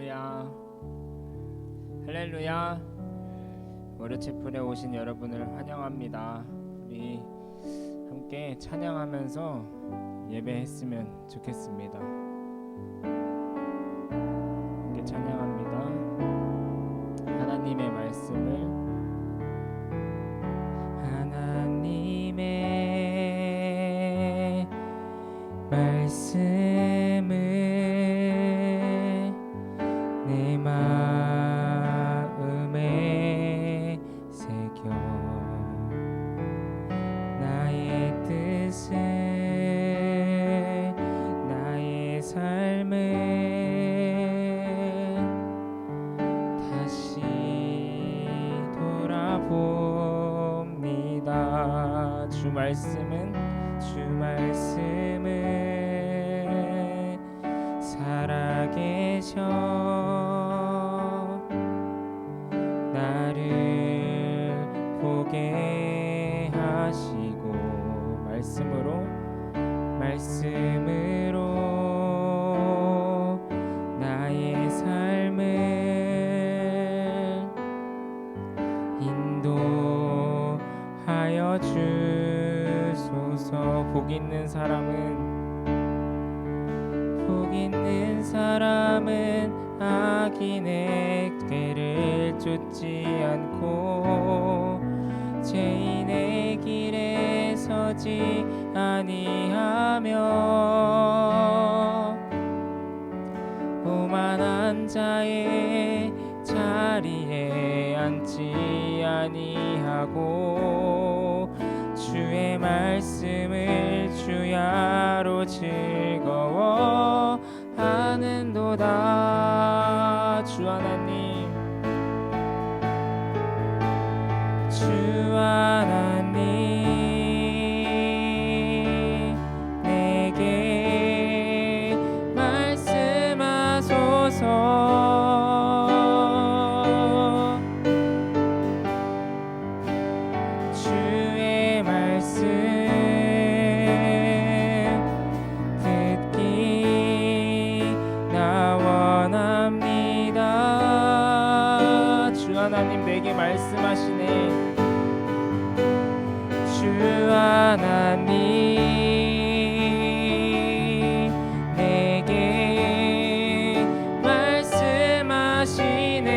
할렐루야, 할렐루야. 월요체플에 오신 여러분을 환영합니다. 우리 함께 찬양하면서 예배했으면 좋겠습니다. 함께 찬양합니다. 하나님의 말씀을 내 마음에 새겨 나의 뜻을 나의 삶을 다시 돌아봅니다. 주 말씀은 살아계셔 나를 보게 하시고 말씀으로 나의 삶을 인도하여 주소서. 복 있는 사람은 악인의 꾀를 쫓지 않고 죄인의 길에 서지 아니하며 오만한 자의 자리에 앉지 아니하고 주의 말씀을 주야로 즐거워하는도다. 주 하나님 내게 말씀하소서. 주의 말씀 듣기 나 원합니다. 주 하나님 내게 말씀하시네. 주 하나님 내게 말씀하시네.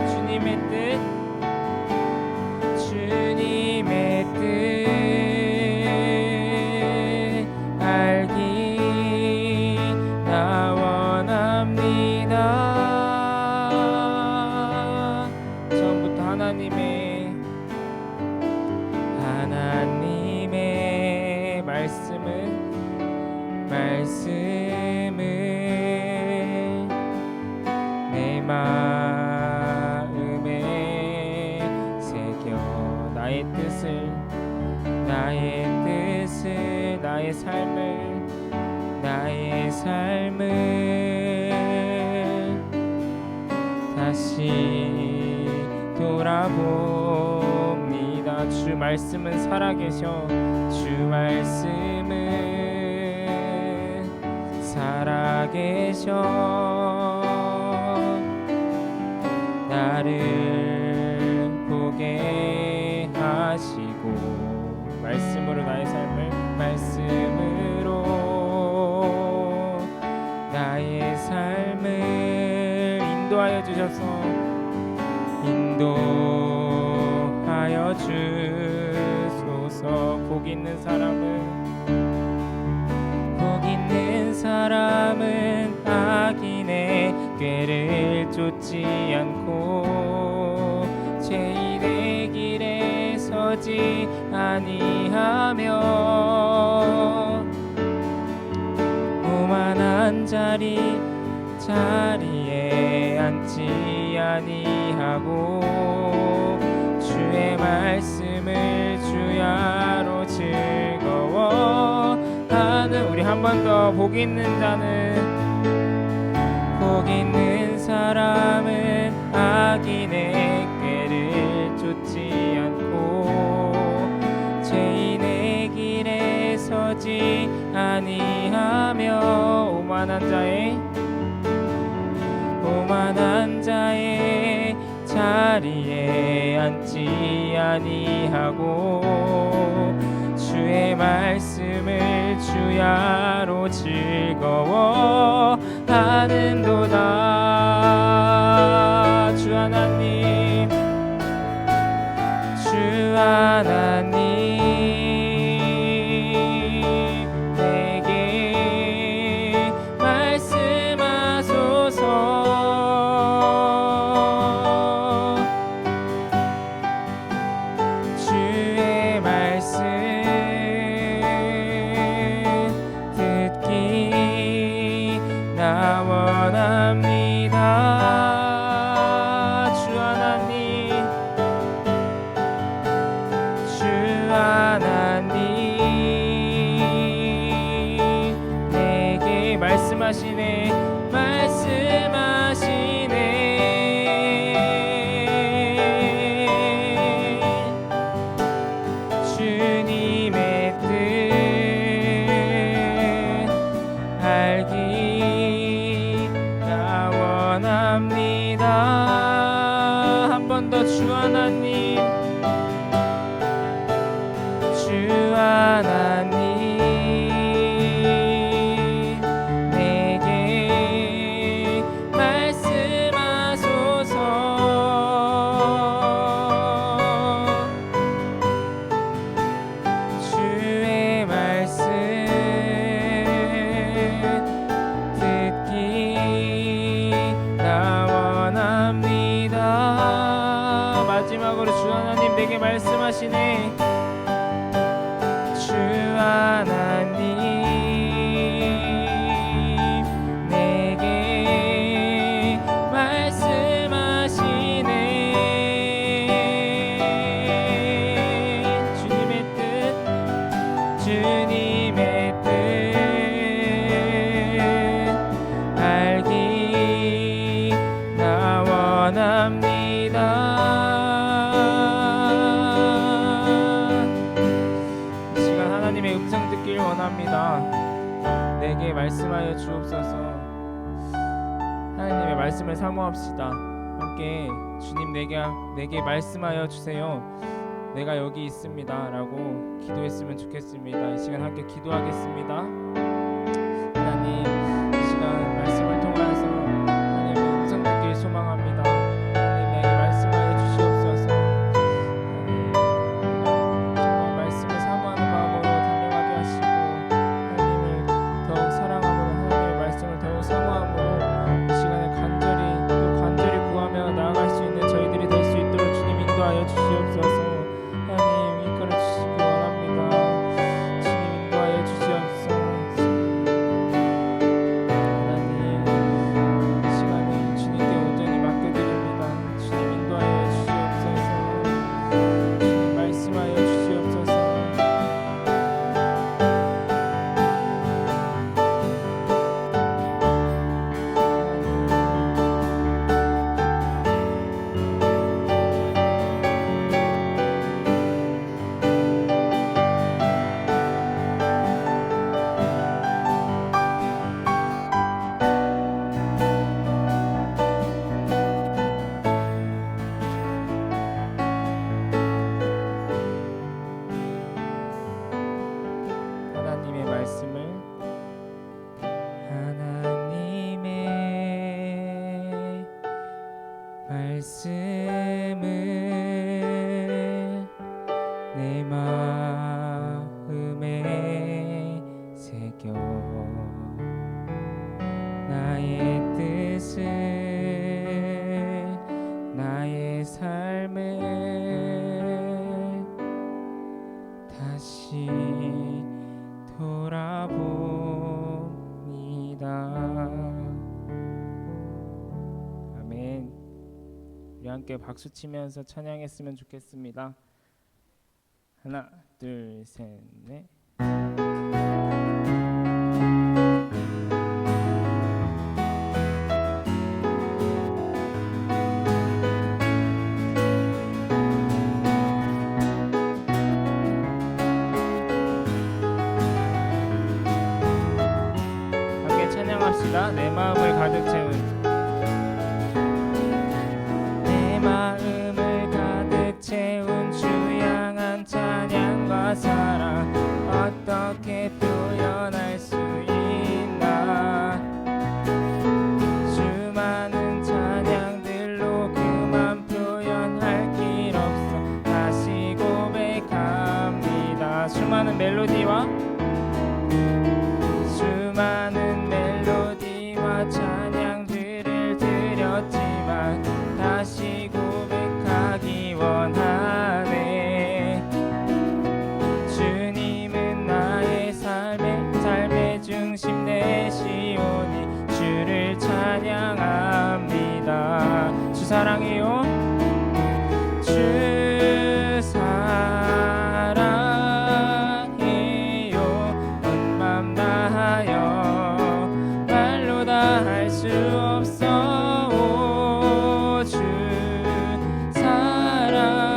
주님의 뜻 알기 나 원합니다. 처음부터 하나님의 말씀을 내 마음에 새겨 나의 뜻을 나의 삶을 다시 돌아봅니다. 주 말씀은 살아계셔. 주 말씀은 살아계셔 나를 보게 하시고 말씀으로 나의 삶을 인도하여 주소서. 복 있는 사람은 악인의 꾀를 쫓지 않고 죄인의 길에 서지 아니하며 오만한 자리에 앉지 아니하고 주의 말씀을 주야로 즐거워하는. 우리 한 번 더. 복 있는 사람은 악인의 꾀를 쫓지 않고 죄인의 길에 서지 아니하며 오만한 자의 자리에 앉지 아니하고 주의 말씀을 주야로 즐거워하는도다. 주 하나님, 주 하나님, 내게 말씀하소서. 주의 말씀 듣기 나 원합니다. 주 하나님, 주 하나님, 내게 말씀하시네, 주님의 뜻 알기 나 원합니다. 한 번 더 주 하나님, 주 하나님, 내게 말씀하소서. 주의 말씀 듣기 나 원합니다. 마지막으로 주 하나님, 내게 말씀하시네. 주 하나님, 내게 말씀하시네. 주님의 뜻 알기 나 원합니다. 이 시간 하나님의 음성 듣길 원합니다. 내게 말씀하여 주옵소서. 하나님의 말씀을 사모합시다. 함께 주님, 내게 말씀하여 주세요. 내가 여기 있습니다 라고 기도했으면 좋겠습니다. 이 시간 함께 기도하겠습니다. 하나님, 이 시간 말씀을 통해서 하나님의 음성 듣길 소망합니다. 하나님, 내게 말씀하여 주시옵소서. 하나님, 정말 말씀을 사모하는 마음으로 달려가게 하시고 하나님을 더욱 사랑함으로, 하나님의 말씀을 더욱 사모함으로 이 시간에 간절히 구하며 나아갈 수 있는 저희들이 될 수 있도록 주님 인도하여 주시옵소서. 하나님, 이끌어 주시기 원합니다. 주님, 인도하여 주시옵소서. 하나님, 이 시간에 주님께 온전히 맡겨드립니다. 주님, 인도하여 주시옵소서. 주님, 말씀하여 주시옵소서. 하나님의 말씀을 내 마음에 새겨 나의 뜻을, 나의 삶을 다시 돌아봅니다. 아멘. 우리 함께 박수 치면서 찬양했으면 좋겠습니다. 하나, 둘, 셋, 넷. 함께 찬양합시다. 합시다. 내 마음을 가득 채운 내 마음을 가득 채운 주 향한 찬양과 사랑 어떻게 표현할 수 있나. 수많은 찬양들로 그만 표현할 길 없어 다시 고백합니다. 수많은 멜로디와 찬양들을 드렸지만 다시 고백하기 원하네. 주님은 나의 삶의 중심 되시오니 주를 찬양합니다. 주 사랑해요. 주 사랑해요. 온 맘 다하여 할 수 없어. 오, 주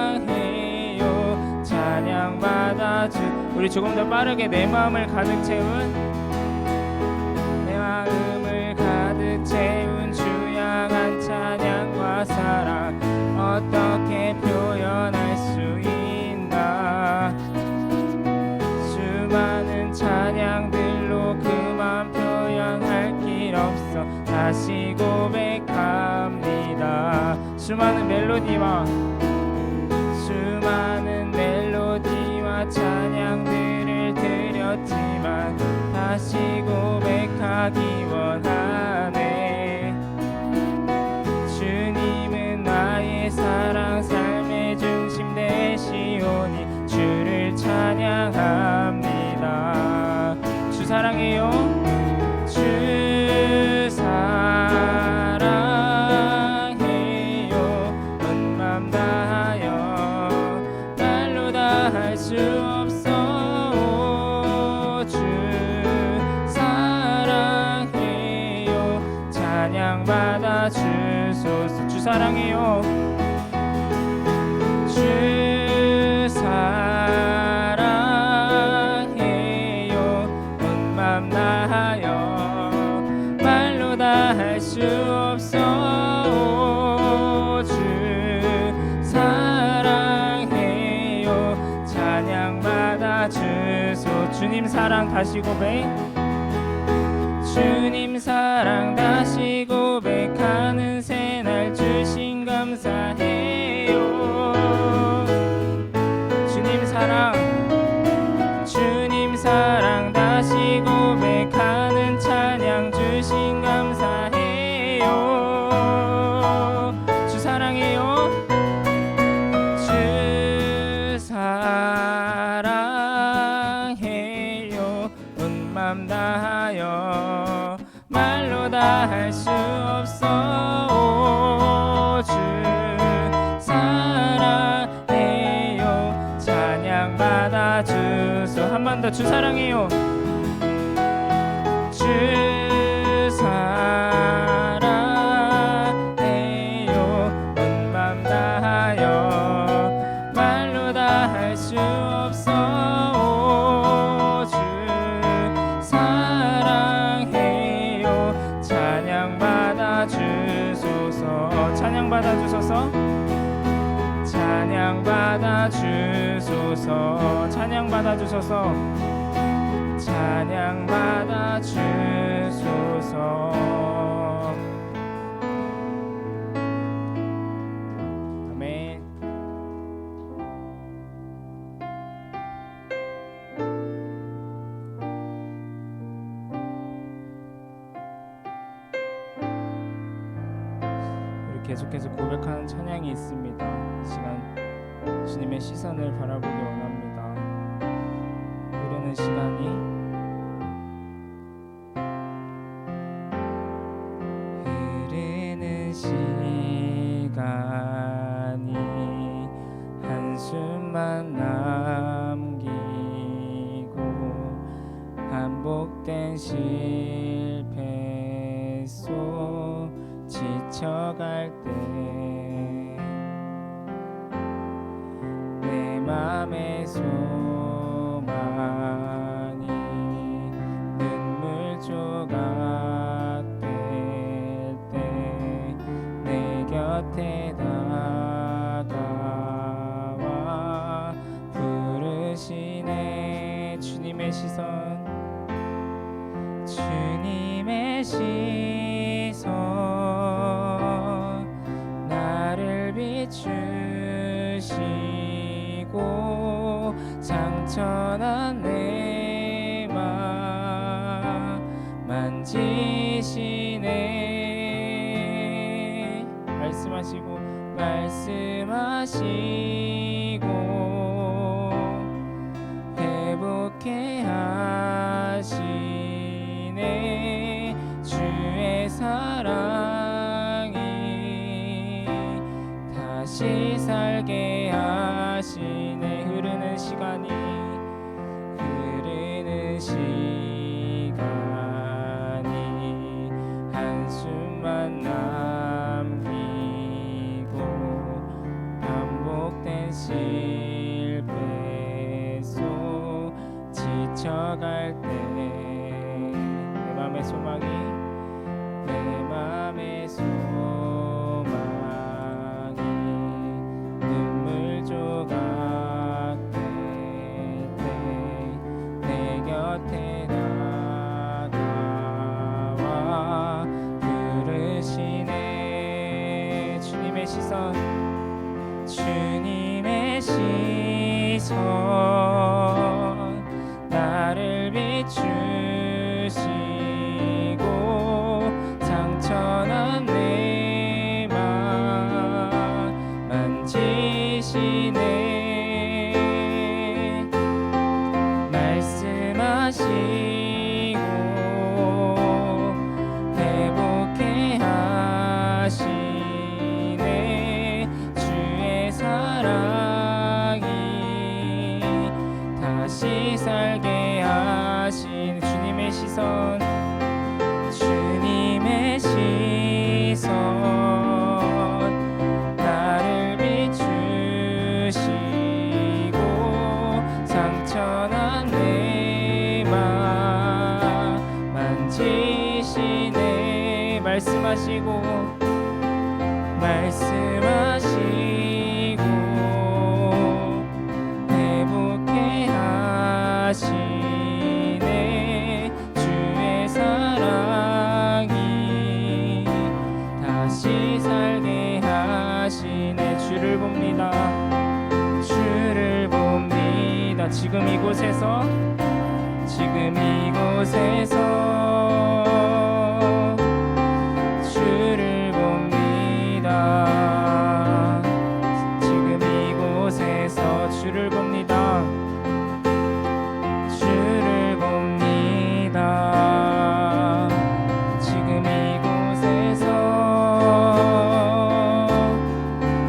사랑해요. 찬양받아 주. 우리 조금 더 빠르게 내 마음을 가득 채운 내 마음을 가득 채운 주 향한 찬양과 사랑 어떻게 표현할 수 있나. 수많은 찬양들로 그만 표현할 길 없어 다시 고백합니다. 수많은 멜로디와 찬양들을 드렸지만 다시 고백하기 원하네. 주님은 나의 사랑 삶의 중심 되시오니 주를 찬양합니다. 주 사랑해요. 주 사랑해요. 온 맘 다하여 말로 다 할 수 없어. 주 사랑해요. 찬양받아 주소서. 주 사랑해요. 주 사랑해요. 온 맘 다하여 말로 다 할 수 없어. 주 사랑해요. 찬양받아 주소. 주님 사랑 다시 고백. 주님 사랑 다시 고백하는 새날 주신 감사해요. 주님 사랑 다시 고백하는 찬양 주신 감사해요. 주 사랑해요. 주 사랑해요. 온 맘 다하여 말로 다 할 수 없어. 주 사랑해요. 찬양받아 주소. 한 번 더. 주 사랑해요. 주 사랑해요. 온 맘 다하여 말로 다 할 수 없어. 주 사랑해요. 찬양받아 주소서. 찬양받아 주소서. 찬양받아 주소서. 찬양받아 주소서. 찬양받아 주소서. 아멘. 우리 계속해서 고백하는 찬양이 있습니다. 이 시간 주님의 시선을 바라보기 원합니다. 흐르는 시간이 한숨만 남기고 반복된 실패 속 지쳐갈 때 내 맘의 소망이 눈물 조각 주님의 시선 나를 비추시고 상처난 내 맘 만지시네. 말씀하시고 회복해 하시네. 주의 사랑이 다시 살게 하시네. 흐르는 시간이 한숨만 남기고 반복된 실패 속 지쳐갈 때 내 맘의 소망이 눈물 조각 될 때 내 곁에 다가와 부르시네. 주님의 시선 나를 비추시고 상처난 내 맘 만지시네. 말씀하시고 회복해 하시네. 주의 사랑이 다시 살게 하신 주님의 시선 나를 비추시고 상처난 내 맘 만지시네. 말씀하시고 회복해 하시네. 주의 사랑이 다시 살게 하시네. 주를 봅니다. 지금 이곳에서 주를 봅니다. 지금 이곳에서 주를 봅니다. 주를 봅니다. 지금 이곳에서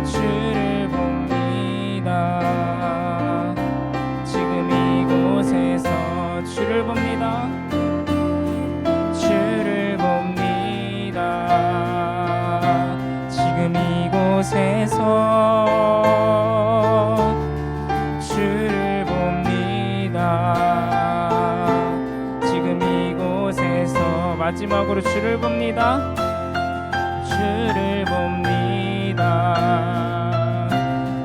주를 봅니다. 지금 이곳에서 주를 봅니다. 주를 봅니다. 지금 이곳에서 주를 봅니다. 지금 이곳에서 마지막으로 주를 봅니다. 주를 봅니다.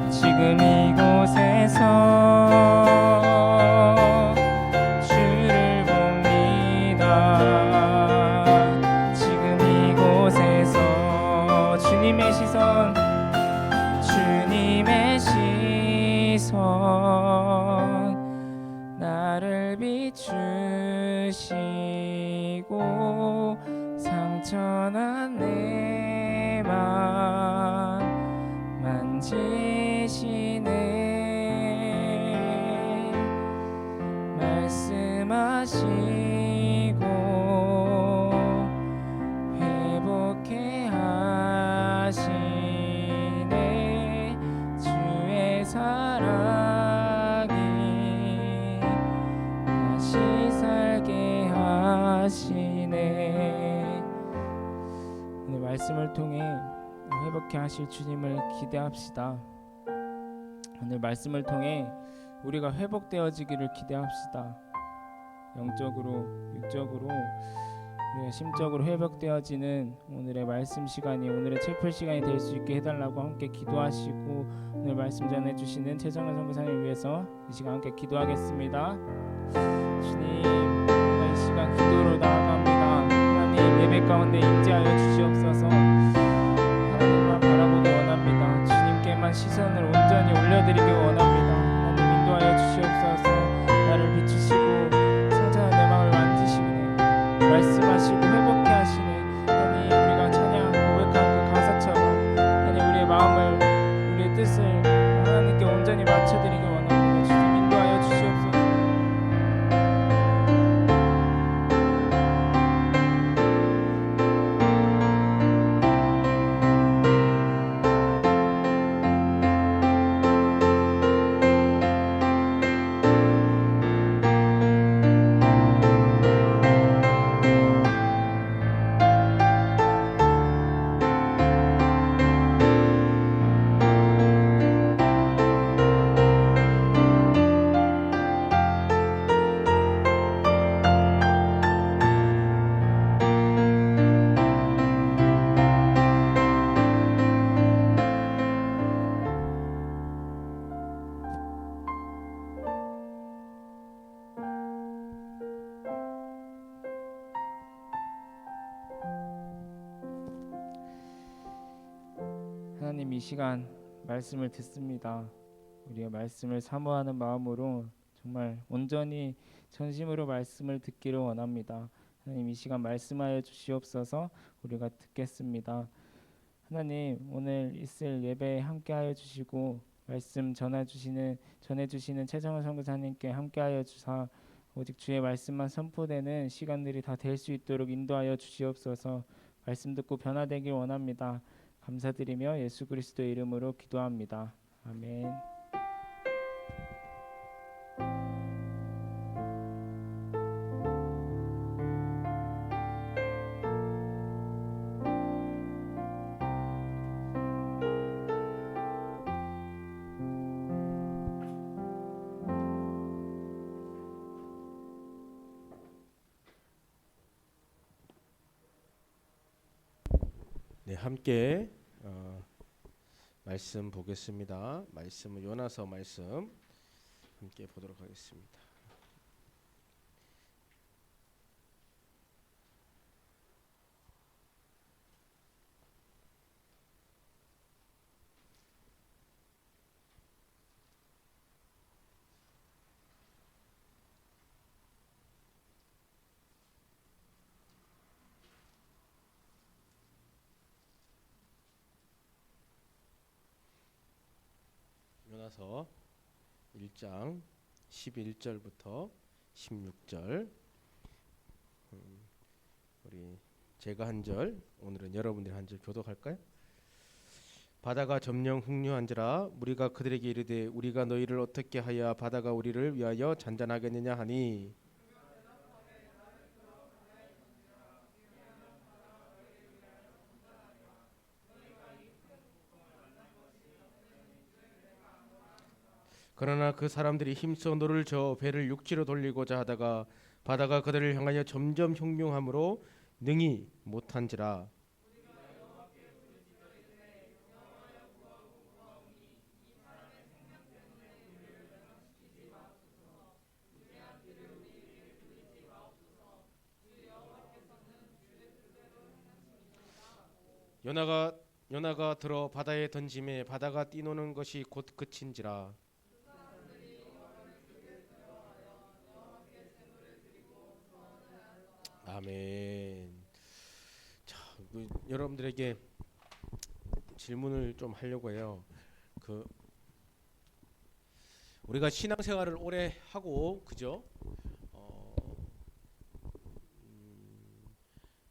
지금 이곳에서 주를 봅니다. 지금 이곳에서 주님의 시선 나를 비추시고 상처난 내 맘 만지시네. 말씀하시고 회복해 하시네. 주의 사랑이 다시 살게 하시네. 오늘 말씀을 통해 회복해 하실 주님을 기대합시다. 오늘 말씀을 통해 우리가 회복되어지기를 기대합시다. 영적으로, 육적으로, 우리가 심적으로 회복되어지는 오늘의 말씀 시간이, 오늘의 채플 시간이 될 수 있게 해달라고 함께 기도하시고, 오늘 말씀 전해주시는 최정은 선교사님을 위해서 이 시간 함께 기도하겠습니다. 주님, 이 시간 기도로 나아갑니다. 하나님, 예배 가운데 임재하여 주시옵소서. 하나님만 바라보기 원합니다. 주님께만 시선을 온전히 올려드리기 원합니다. 하나님 인도하여 주시옵소서. 나를 비추시고 성찬한 내 마음을 만지시네. 말씀하시고 회복케 하시네. 하나님 우리가 찬양 고백한 그 가사처럼 하나님 우리의 마음을 우리의 뜻을 하나님께 온전히 맞춰드리기 원합니다. 주님 인도하여 주시옵소서. 하나님 이 시간 말씀을 듣습니다. 우리가 말씀을 사모하는 마음으로 정말 온전히 전심으로 말씀을 듣기를 원합니다. 하나님 이 시간 말씀하여 주시옵소서. 우리가 듣겠습니다. 하나님 오늘 있을 예배에 함께하여 주시고 말씀 전해주시는 최정은 선교사님께 함께하여 주사 오직 주의 말씀만 선포되는 시간들이 다 될 수 있도록 인도하여 주시옵소서. 말씀 듣고 변화되길 원합니다. 감사드리며 예수 그리스도의 이름으로 기도합니다. 아멘. 네, 함께 말씀 보겠습니다. 말씀은 요나서 말씀 함께 보도록 하겠습니다. 요나서 1장 11절부터 16절. 우리 제가 한 절, 오늘은 여러분들이 한 절 교독할까요? 바다가 점령 흉류한지라 무리가 그들에게 이르되 우리가 너희를 어떻게 하여 바다가 우리를 위하여 잔잔하겠느냐 하니 그러나 그 사람들이 힘써 노를 저어 배를 육지로 돌리고자 하다가 바다가 그들을 향하여 점점 흉흉함으로 능히 못한지라. 요나가 들어 바다에 던짐에 바다가 뛰노는 것이 곧 그친지라. 아멘. 자, 여러분들에게 질문을 좀 하려고 해요. 우리가 신앙생활을 오래 하고 그죠?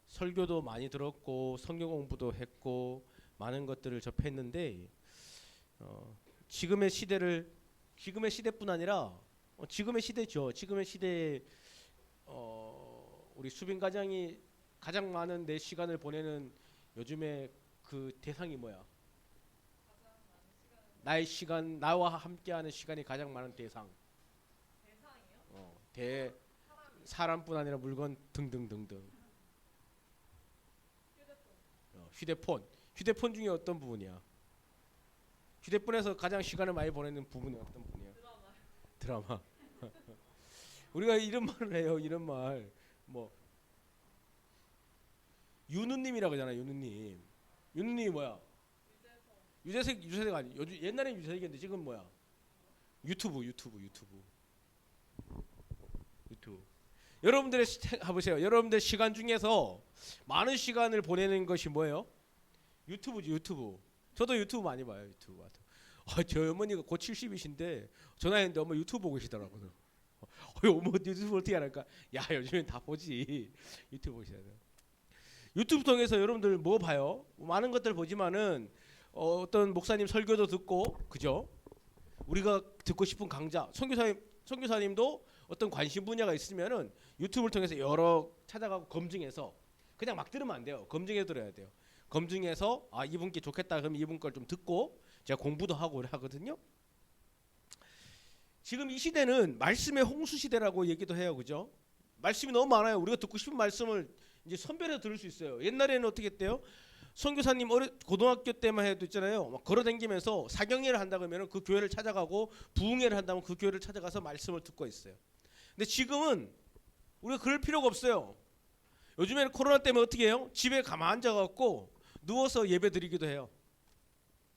설교도 많이 들었고 성경 공부도 했고 많은 것들을 접했는데 지금의 시대뿐 아니라 지금의 시대죠. 지금의 시대에 우리 수빈 가장이 가장 많은 내 시간을 보내는 요즘에 그 대상이 뭐야? 나의 시간, 나와 함께하는 시간이 가장 많은 대상. 사람뿐 아니라 물건 등등등등. 휴대폰 중에 어떤 부분이야? 휴대폰에서 가장 시간을 많이 보내는 부분은 어떤 부분이야? 드라마. 우리가 이런 말을 해요. 이런 말. 뭐 윤우님이라고 하잖아요. 윤우님. 윤우님이 뭐야? 유재석 아니. 요즘 옛날엔 유재석이었는데 지금 뭐야? 유튜브. 여러분들의 해보세요. 여러분들 시간 중에서 많은 시간을 보내는 것이 뭐예요? 유튜브지. 유튜브. 저도 유튜브 많이 봐요. 유튜브. 저희 어머니가 곧 70이신데 전화했는데 엄마 유튜브 보고 계시더라고요. 어머 유튜브 어떻게 하니까 야 요즘엔 다 보지. 유튜브 보셔야 돼요. 유튜브 통해서 여러분들 뭐 봐요? 많은 것들 보지만은 어떤 목사님 설교도 듣고 그죠? 우리가 듣고 싶은 강좌 선교사님도 어떤 관심 분야가 있으면은 유튜브를 통해서 여러 찾아가고 검증해서 그냥 막 들으면 안 돼요. 검증해 들어야 돼요. 검증해서 아 이분께 좋겠다 그러면 이분 걸 좀 듣고 제가 공부도 하고 하거든요. 지금 이 시대는 말씀의 홍수 시대라고 얘기도 해요. 그죠? 말씀이 너무 많아요. 우리가 듣고 싶은 말씀을 이제 선별해서 들을 수 있어요. 옛날에는 어떻게 했대요? 선교사님 고등학교 때만 해도 있잖아요. 막 걸어다니면서 사경회를 한다 그러면 그 교회를 찾아가고 부흥회를 한다면 그 교회를 찾아가서 말씀을 듣고 있어요. 근데 지금은 우리가 그럴 필요가 없어요. 요즘에는 코로나 때문에 어떻게 해요? 집에 가만 앉아갖고 누워서 예배 드리기도 해요.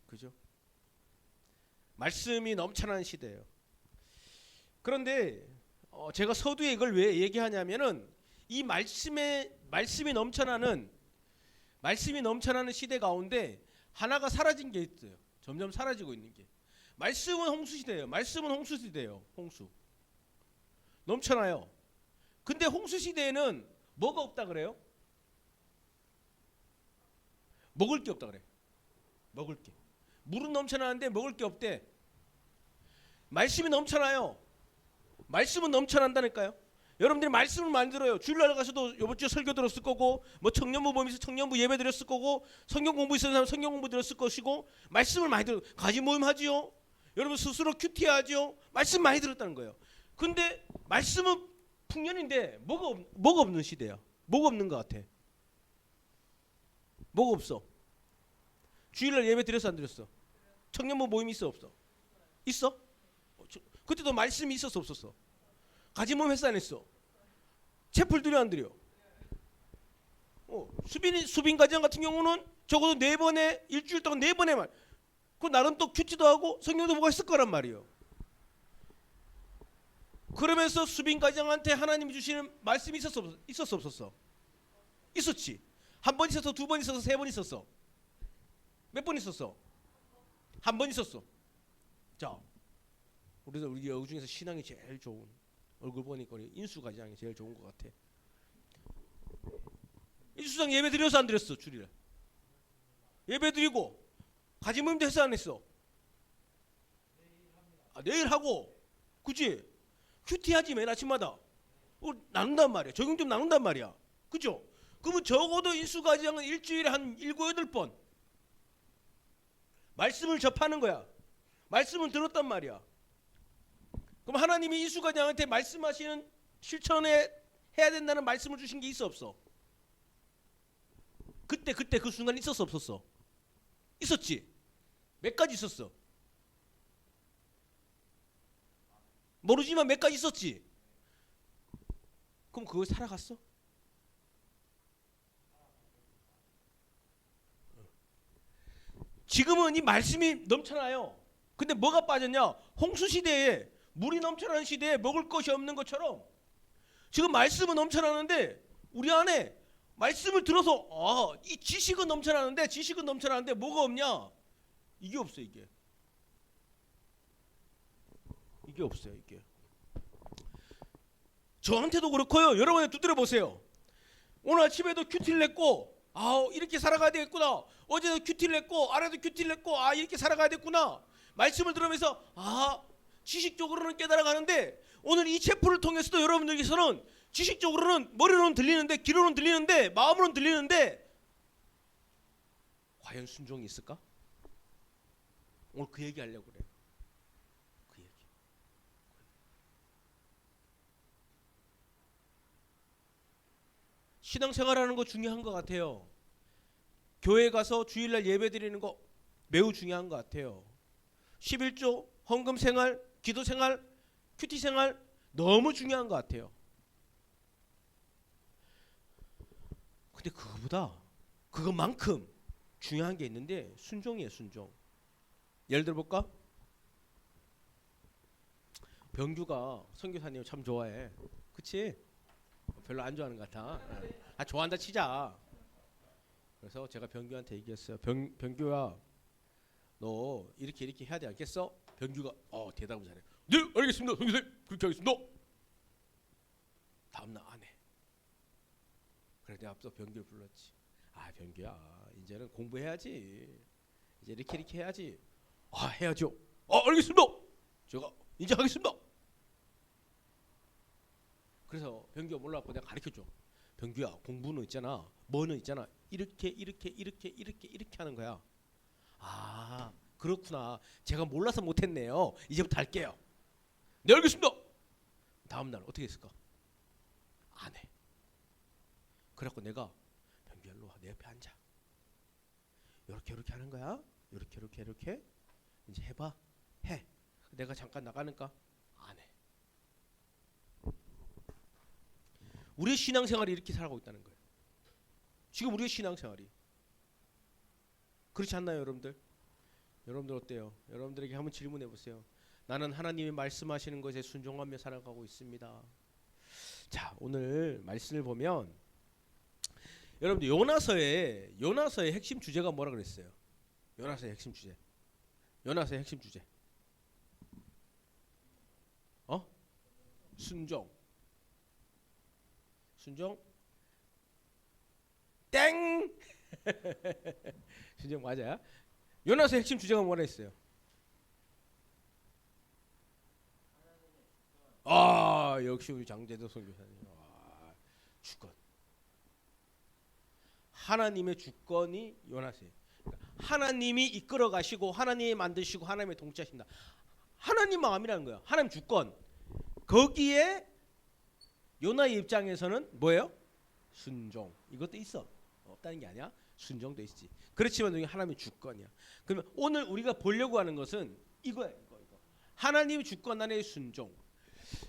그죠? 말씀이 넘쳐나는 시대예요. 그런데 제가 서두에 이걸 왜 얘기하냐면은 이 말씀이 넘쳐나는 시대 가운데 하나가 사라진 게 있어요. 점점 사라지고 있는 게. 말씀은 홍수 시대예요. 말씀은 홍수 시대예요. 홍수. 넘쳐나요. 근데 홍수 시대에는 뭐가 없다 그래요? 먹을 게 없다 그래. 먹을 게. 물은 넘쳐나는데 먹을 게 없대. 말씀이 넘쳐나요. 말씀은 넘쳐난다니까요. 여러분들이 말씀을 많이 들어요. 주일날 가서도 이번 주에 설교 들었을 거고 뭐 청년부 모임에서 청년부 예배 드렸을 거고 성경 공부 있었는 사람 성경 공부 들었을 것이고 말씀을 많이 들어요. 가지 모임 하지요. 여러분 스스로 큐티 하지요. 말씀 많이 들었다는 거예요. 근데 말씀은 풍년인데 뭐가 없는 시대야. 뭐가 없는 것 같아. 뭐가 없어. 주일날 예배 드렸어 안 드렸어? 청년부 모임 있어 없어? 있어? 그때도 말씀이 있었어 없었어? 가지 모임 했어 안 했어? 채플 드려 안 드려? 수빈 가정 같은 경우는 적어도 4번에 일주일 동안 4번의 말. 그 나름 또 큐티도 하고 성경도 보고 했을 거란 말이에요. 그러면서 수빈 가정한테 하나님이 주시는 말씀이 있었어 없었어? 있었지. 한 번 있었어, 2번 있었어, 3번 있었어. 몇 번 있었어? 한 번 있었어. 자, 우리 여기 중에서 신앙이 제일 좋은 얼굴 보니까 우리 인수가장이 제일 좋은 것 같아. 인수장 예배 드려서 안 드렸어 주일에? 예배 드리고 가지 모임도 했어 안 했어? 내일 하고, 그치? 큐티 하지 맨 아침마다. 나눈단 말이야. 적용 좀 나눈단 말이야. 그죠? 그러면 적어도 인수가장은 일주일에 한 7, 8번 말씀을 접하는 거야. 말씀을 들었단 말이야. 그럼 하나님이 인수가장한테 말씀하시는 실천에 해야 된다는 말씀을 주신 게 있어 없어? 그때 그 순간 있었어 없었어? 있었지. 몇 가지 있었어? 모르지만 몇 가지 있었지. 그럼 그걸 살아갔어? 지금은 이 말씀이 넘쳐나요. 근데 뭐가 빠졌냐? 홍수 시대에 물이 넘쳐나는 시대에 먹을 것이 없는 것처럼 지금 말씀은 넘쳐나는데 우리 안에 말씀을 들어서 이 지식은 넘쳐나는데 뭐가 없냐? 이게 없어. 이게 없어요. 이게 저한테도 그렇고요. 여러분이 두드려 보세요. 오늘 아침에도 큐티를 냈고 이렇게 살아가야 되겠구나. 어제도 큐티를 냈고 아래도 큐티를 냈고 이렇게 살아가야 되겠구나. 말씀을 들으면서 지식적으로는 깨달아가는데 오늘 이 체프를 통해서도 여러분들께서는 지식적으로는 머리로는 들리는데 귀로는 들리는데 마음으로는 들리는데 과연 순종이 있을까? 오늘 그 얘기 하려고 그래요. 그 얘기. 신앙생활하는 거 중요한 것 같아요. 교회 가서 주일날 예배 드리는 거 매우 중요한 것 같아요. 11조, 헌금생활, 기도생활, 큐티생활 너무 중요한 것 같아요. 근데 그거보다 그것만큼 중요한 게 있는데 순종이에요. 순종. 예를 들어 볼까? 병규가 선교사님 참 좋아해. 그치? 별로 안 좋아하는 것 같아. 아 좋아한다 치자. 그래서 제가 병규한테 얘기했어요. 병규야 너 이렇게 해야 돼 알겠어? 병규가 대답을 잘해. 네 알겠습니다 선교사님 그렇게 하겠습니다. 다음날 안 해. 그래 내가 앞서 병규를 불렀지. 아 병규야 이제는 공부해야지. 이제 이렇게 해야지. 아 해야죠. 알겠습니다. 제가 이제 하겠습니다. 그래서 병규가 몰라갖고 내가 가르쳐줘. 병규야 공부는 있잖아. 뭐는 있잖아. 이렇게 하는 거야. 아 그렇구나. 제가 몰라서 못했네요. 이제부터 할게요. 네 알겠습니다. 다음날 어떻게 했을까? 안 해. 그래갖고 내가 병규야 일로 와. 내 옆에 앉아. 요렇게 하는 거야. 요렇게 이제 해봐. 해. 내가 잠깐 나가니까 안 해. 우리의 신앙생활이 이렇게 살아가고 있다는 거예요. 지금 우리의 신앙생활이 그렇지 않나요 여러분들? 여러분들 어때요? 여러분들에게 한번 질문해 보세요. 나는 하나님이 말씀하시는 것에 순종하며 살아가고 있습니다. 자 오늘 말씀을 보면 여러분들 요나서의 핵심 주제가 뭐라 그랬어요? 요나서의 핵심 주제 순종 땡 순종 맞아요. 요나서의 핵심 주제가 뭐라 했어요? 역시 우리 장재덕 선교사님. 주권. 하나님의 주권이 요나서예요. 그러니까 하나님이 이끌어 가시고 하나님이 만드시고 하나님의 통치하신다. 하나님 마음이라는 거예요. 하나님 주권. 거기에 요나의 입장에서는 뭐예요? 순종. 이것도 있어. 없다는 게 아니야. 순종도 있지. 그렇지만 여기 하나님의 주권이야. 그러면 오늘 우리가 보려고 하는 것은 이거예요. 이거. 하나님의 주권 안에 순종.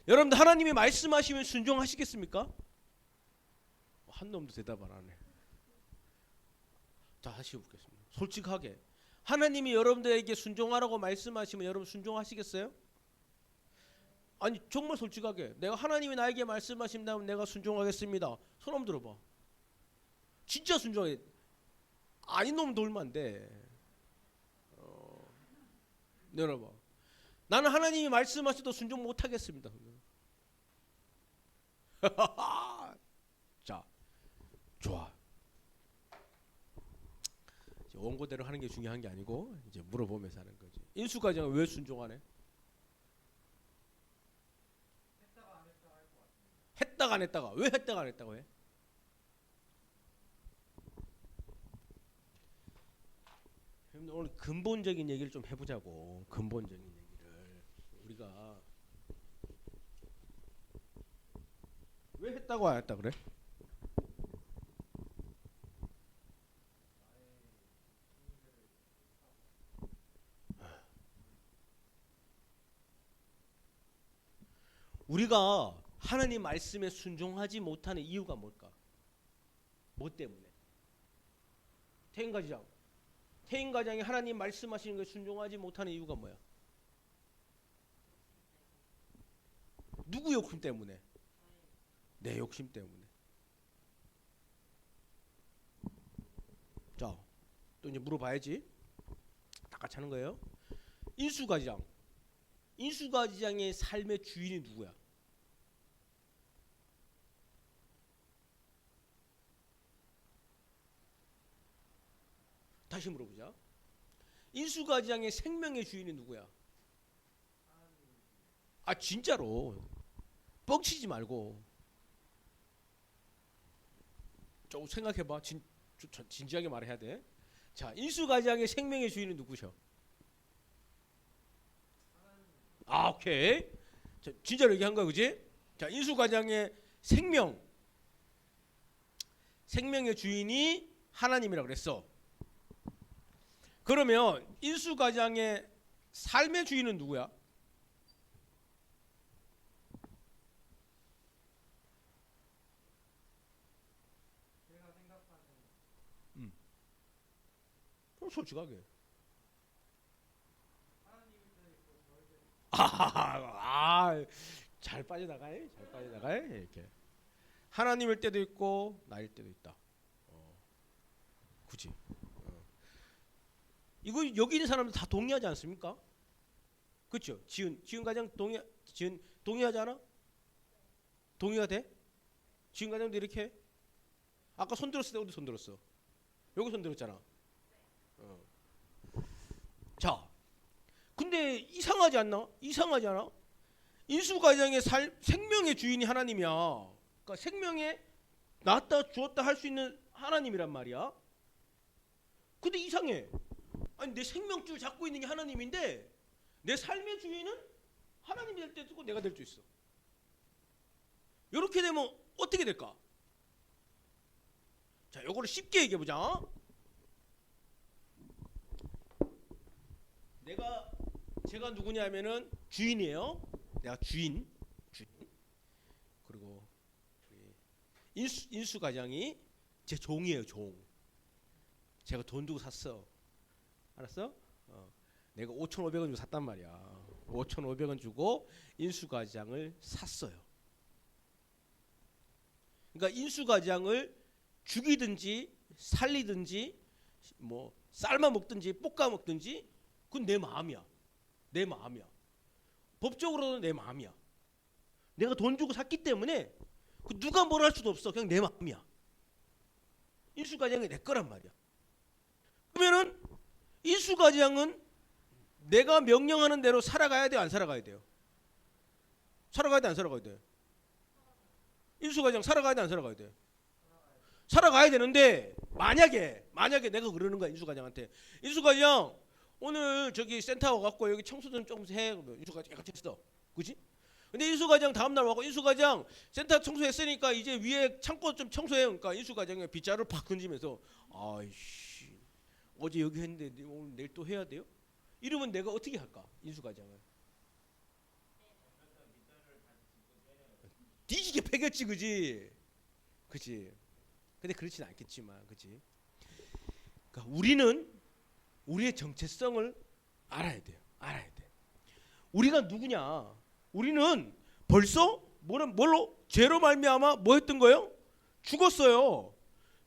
여러분들 하나님이 말씀하시면 순종하시겠습니까? 한 놈도 대답을 안 해. 자, 다시 묻겠습니다. 솔직하게 하나님이 여러분들에게 순종하라고 말씀하시면 여러분 순종하시겠어요? 아니 정말 솔직하게 내가 하나님이 나에게 말씀하신다면 내가 순종하겠습니다. 손 한번 들어봐. 진짜 순종해. 아닌 놈 돌면 안 돼. 내려봐. 나는 하나님이 말씀하셔도 순종 못하겠습니다. 자, 좋아. 원고대로 하는 게 중요한 게 아니고 이제 물어보면서 하는 거지. 인수가정은 왜 순종하네? 했다가 안 했다가 왜 했다가 안 했다고 해? 오늘 근본적인 얘기를 좀 해보자고. 근본적인 얘기를 우리가 왜 했다고 안 했다 그래? 우리가 하나님 말씀에 순종하지 못하는 이유가 뭘까? 뭐 때문에? 태인가장이 하나님 말씀하시는 것에 순종하지 못하는 이유가 뭐야? 누구 욕심 때문에? 내 욕심 때문에. 자, 또 이제 물어봐야지. 다 같이 하는 거예요. 인수가지장의 삶의 주인이 누구야? 다시 물어보자. 인수가지장의 생명의 주인이 누구야? 아 진짜로 뻥치지 말고 좀 생각해봐. 진지하게 말해야 돼. 자, 인수가지장의 생명의 주인은 누구셔? 오케이. 자, 진짜로 얘기한 거야, 그지? 자, 인수가지장의 생명의 주인이 하나님이라고 그랬어. 그러면 인수가장의 삶의 주인은 누구야? 그럼 솔직하게. 잘 빠져나가요. 잘 빠져나가요. 이렇게. 하나님일 때도 있고 나일 때도 있다. 굳이. 이거 여기 있는 사람들 다 동의하지 않습니까? 그렇죠? 지은 가장 동의하지 않아? 동의가 돼? 지은 가장도 이렇게 해? 아까 손 들었을 때 어디 손 들었어? 여기 손 들었잖아. 자, 근데 이상하지 않나? 이상하지 않아? 인수가정의 생명의 주인이 하나님이야. 그러니까 생명에 낳았다 주었다 할 수 있는 하나님이란 말이야. 근데 이상해. 아니 내 생명줄 잡고 있는 게 하나님인데 내 삶의 주인은 하나님이 될 때도 있고 내가 될 수 있어. 이렇게 되면 어떻게 될까? 자, 요거를 쉽게 얘기해 보자. 제가 누구냐면은 주인이에요. 내가 주인. 그리고 인수 가장이 제 종이에요, 종. 제가 돈 주고 샀어. 알았어? 내가 5,500원 주고 샀단 말이야. 5,500원 주고 인수과장을 샀어요. 그러니까 인수과장을 죽이든지 살리든지 뭐 삶아 먹든지 볶아 먹든지 그건 내 마음이야. 내 마음이야. 법적으로는 내 마음이야. 내가 돈 주고 샀기 때문에 누가 뭘 할 수도 없어. 그냥 내 마음이야. 인수과장이 내 거란 말이야. 그러면은 인수과장은 내가 명령하는 대로 살아가야 돼요, 안 살아가야 돼요? 살아가야 돼, 안 살아가야 돼? 인수과장 살아가야 돼, 안 살아가야 돼? 살아가야 되는데 만약에 내가 그러는 거야, 인수과장한테. 인수과장 오늘 저기 센터 와갖고 여기 청소 좀 해. 인수과장 약간 했어, 그지? 근데 인수과장 다음날 와고 인수과장 센터 청소했으니까 이제 위에 창고 좀 청소해. 그러니까 인수과장이 빗자루를 팍 던지면서 아이씨 어제 여기 했는데 오늘 내일 또 해야 돼요? 이러면 내가 어떻게 할까? 인수과장을 뒤지게 패겠지, 그지? 그지? 근데 그렇진 않겠지만, 그지? 그러니까 우리는 우리의 정체성을 알아야 돼요. 알아야 돼. 우리가 누구냐? 우리는 벌써 뭘로? 죄로 말미암아 뭐 했던 거예요? 죽었어요.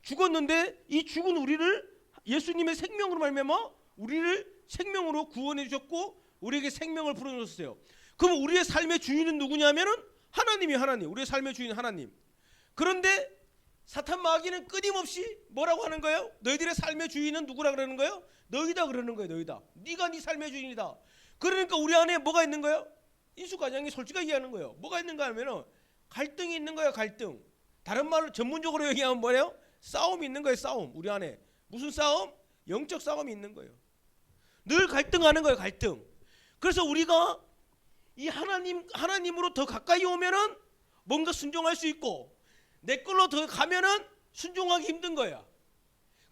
죽었는데 이 죽은 우리를 예수님의 생명으로 말미암아 우리를 생명으로 구원해 주셨고 우리에게 생명을 불어넣으셨어요. 그럼 우리의 삶의 주인은 누구냐면은 하나님이 하나님. 우리의 삶의 주인은 하나님. 그런데 사탄 마귀는 끊임없이 뭐라고 하는 거예요? 너희들의 삶의 주인은 누구라 그러는 거예요? 너희다 그러는 거예요. 너희다. 네가 네 삶의 주인이다. 그러니까 우리 안에 뭐가 있는 거예요? 인수과장이 솔직하게 얘기하는 거예요. 뭐가 있는가 하면은 갈등이 있는 거예요. 갈등. 다른 말로 전문적으로 얘기하면 뭐예요? 싸움이 있는 거예요. 싸움. 우리 안에 무슨 싸움? 영적 싸움이 있는 거예요. 늘 갈등하는 거예요. 갈등. 그래서 우리가 이 하나님으로 더 가까이 오면은 뭔가 순종할 수 있고 내 걸로 더 가면은 순종하기 힘든 거야.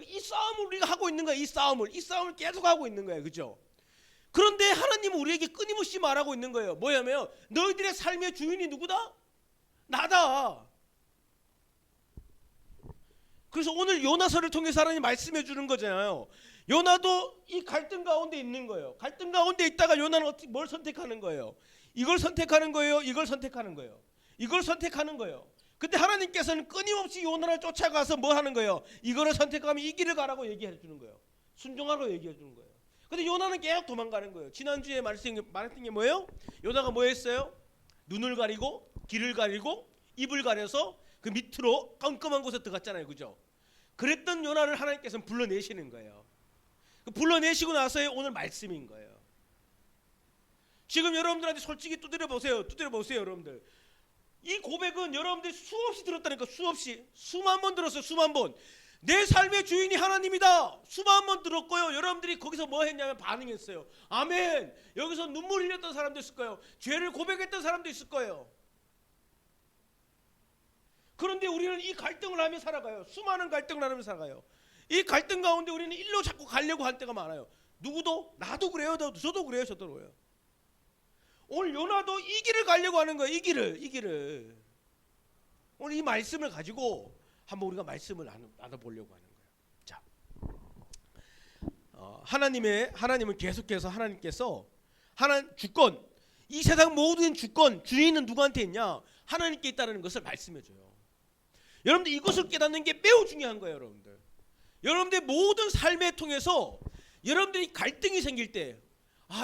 이 싸움을 우리가 하고 있는 거야. 이 싸움을 계속 하고 있는 거야. 그죠? 그런데 하나님은 우리에게 끊임없이 말하고 있는 거예요. 뭐냐면 너희들의 삶의 주인이 누구다? 나다. 그래서 오늘 요나서를 통해서 하나님 말씀해 주는 거잖아요. 요나도 이 갈등 가운데 있는 거예요. 갈등 가운데 있다가 요나는 뭘 선택하는 거예요? 이걸 선택하는 거예요? 이걸 선택하는 거예요? 이걸 선택하는 거예요. 근데 하나님께서는 끊임없이 요나를 쫓아가서 뭐 하는 거예요? 이거를 선택하면 이 길을 가라고 얘기해 주는 거예요. 순종하라고 얘기해 주는 거예요. 근데 요나는 계속 도망가는 거예요. 지난주에 말했던 게 뭐예요? 요나가 뭐 했어요? 눈을 가리고 귀를 가리고 입을 가려서 그 밑으로 깜깜한 곳에 들어갔잖아요. 그죠? 그랬던 요나를 하나님께서는 불러내시는 거예요. 불러내시고 나서의 오늘 말씀인 거예요. 지금 여러분들한테 솔직히 두드려 보세요. 여러분들. 이 고백은 여러분들이 수없이 들었다니까. 수만 번 들었어요. 수만 번. 내 삶의 주인이 하나님이다. 수만 번 들었고요. 여러분들이 거기서 뭐 했냐면 반응했어요. 아멘. 여기서 눈물 흘렸던 사람도 있을 거예요. 죄를 고백했던 사람도 있을 거예요. 그런데 우리는 이 갈등을 하며 살아가요. 수많은 갈등을 하며 살아가요. 이 갈등 가운데 우리는 일로 자꾸 가려고 할 때가 많아요. 누구도? 나도 그래요. 저도 그래요. 저도 그래요. 오늘 요나도 이 길을 가려고 하는 거예요. 이 길을. 오늘 이 말씀을 가지고 한번 우리가 말씀을 나눠보려고 하는 거예요. 자, 하나님은 계속해서 하나님께서 주권, 이 세상 모든 주권 주인은 누구한테 있냐? 하나님께 있다는 것을 말씀해줘요. 여러분들 이것을 깨닫는 게 매우 중요한 거예요. 여러분들 모든 삶에 통해서 여러분들이 갈등이 생길 때,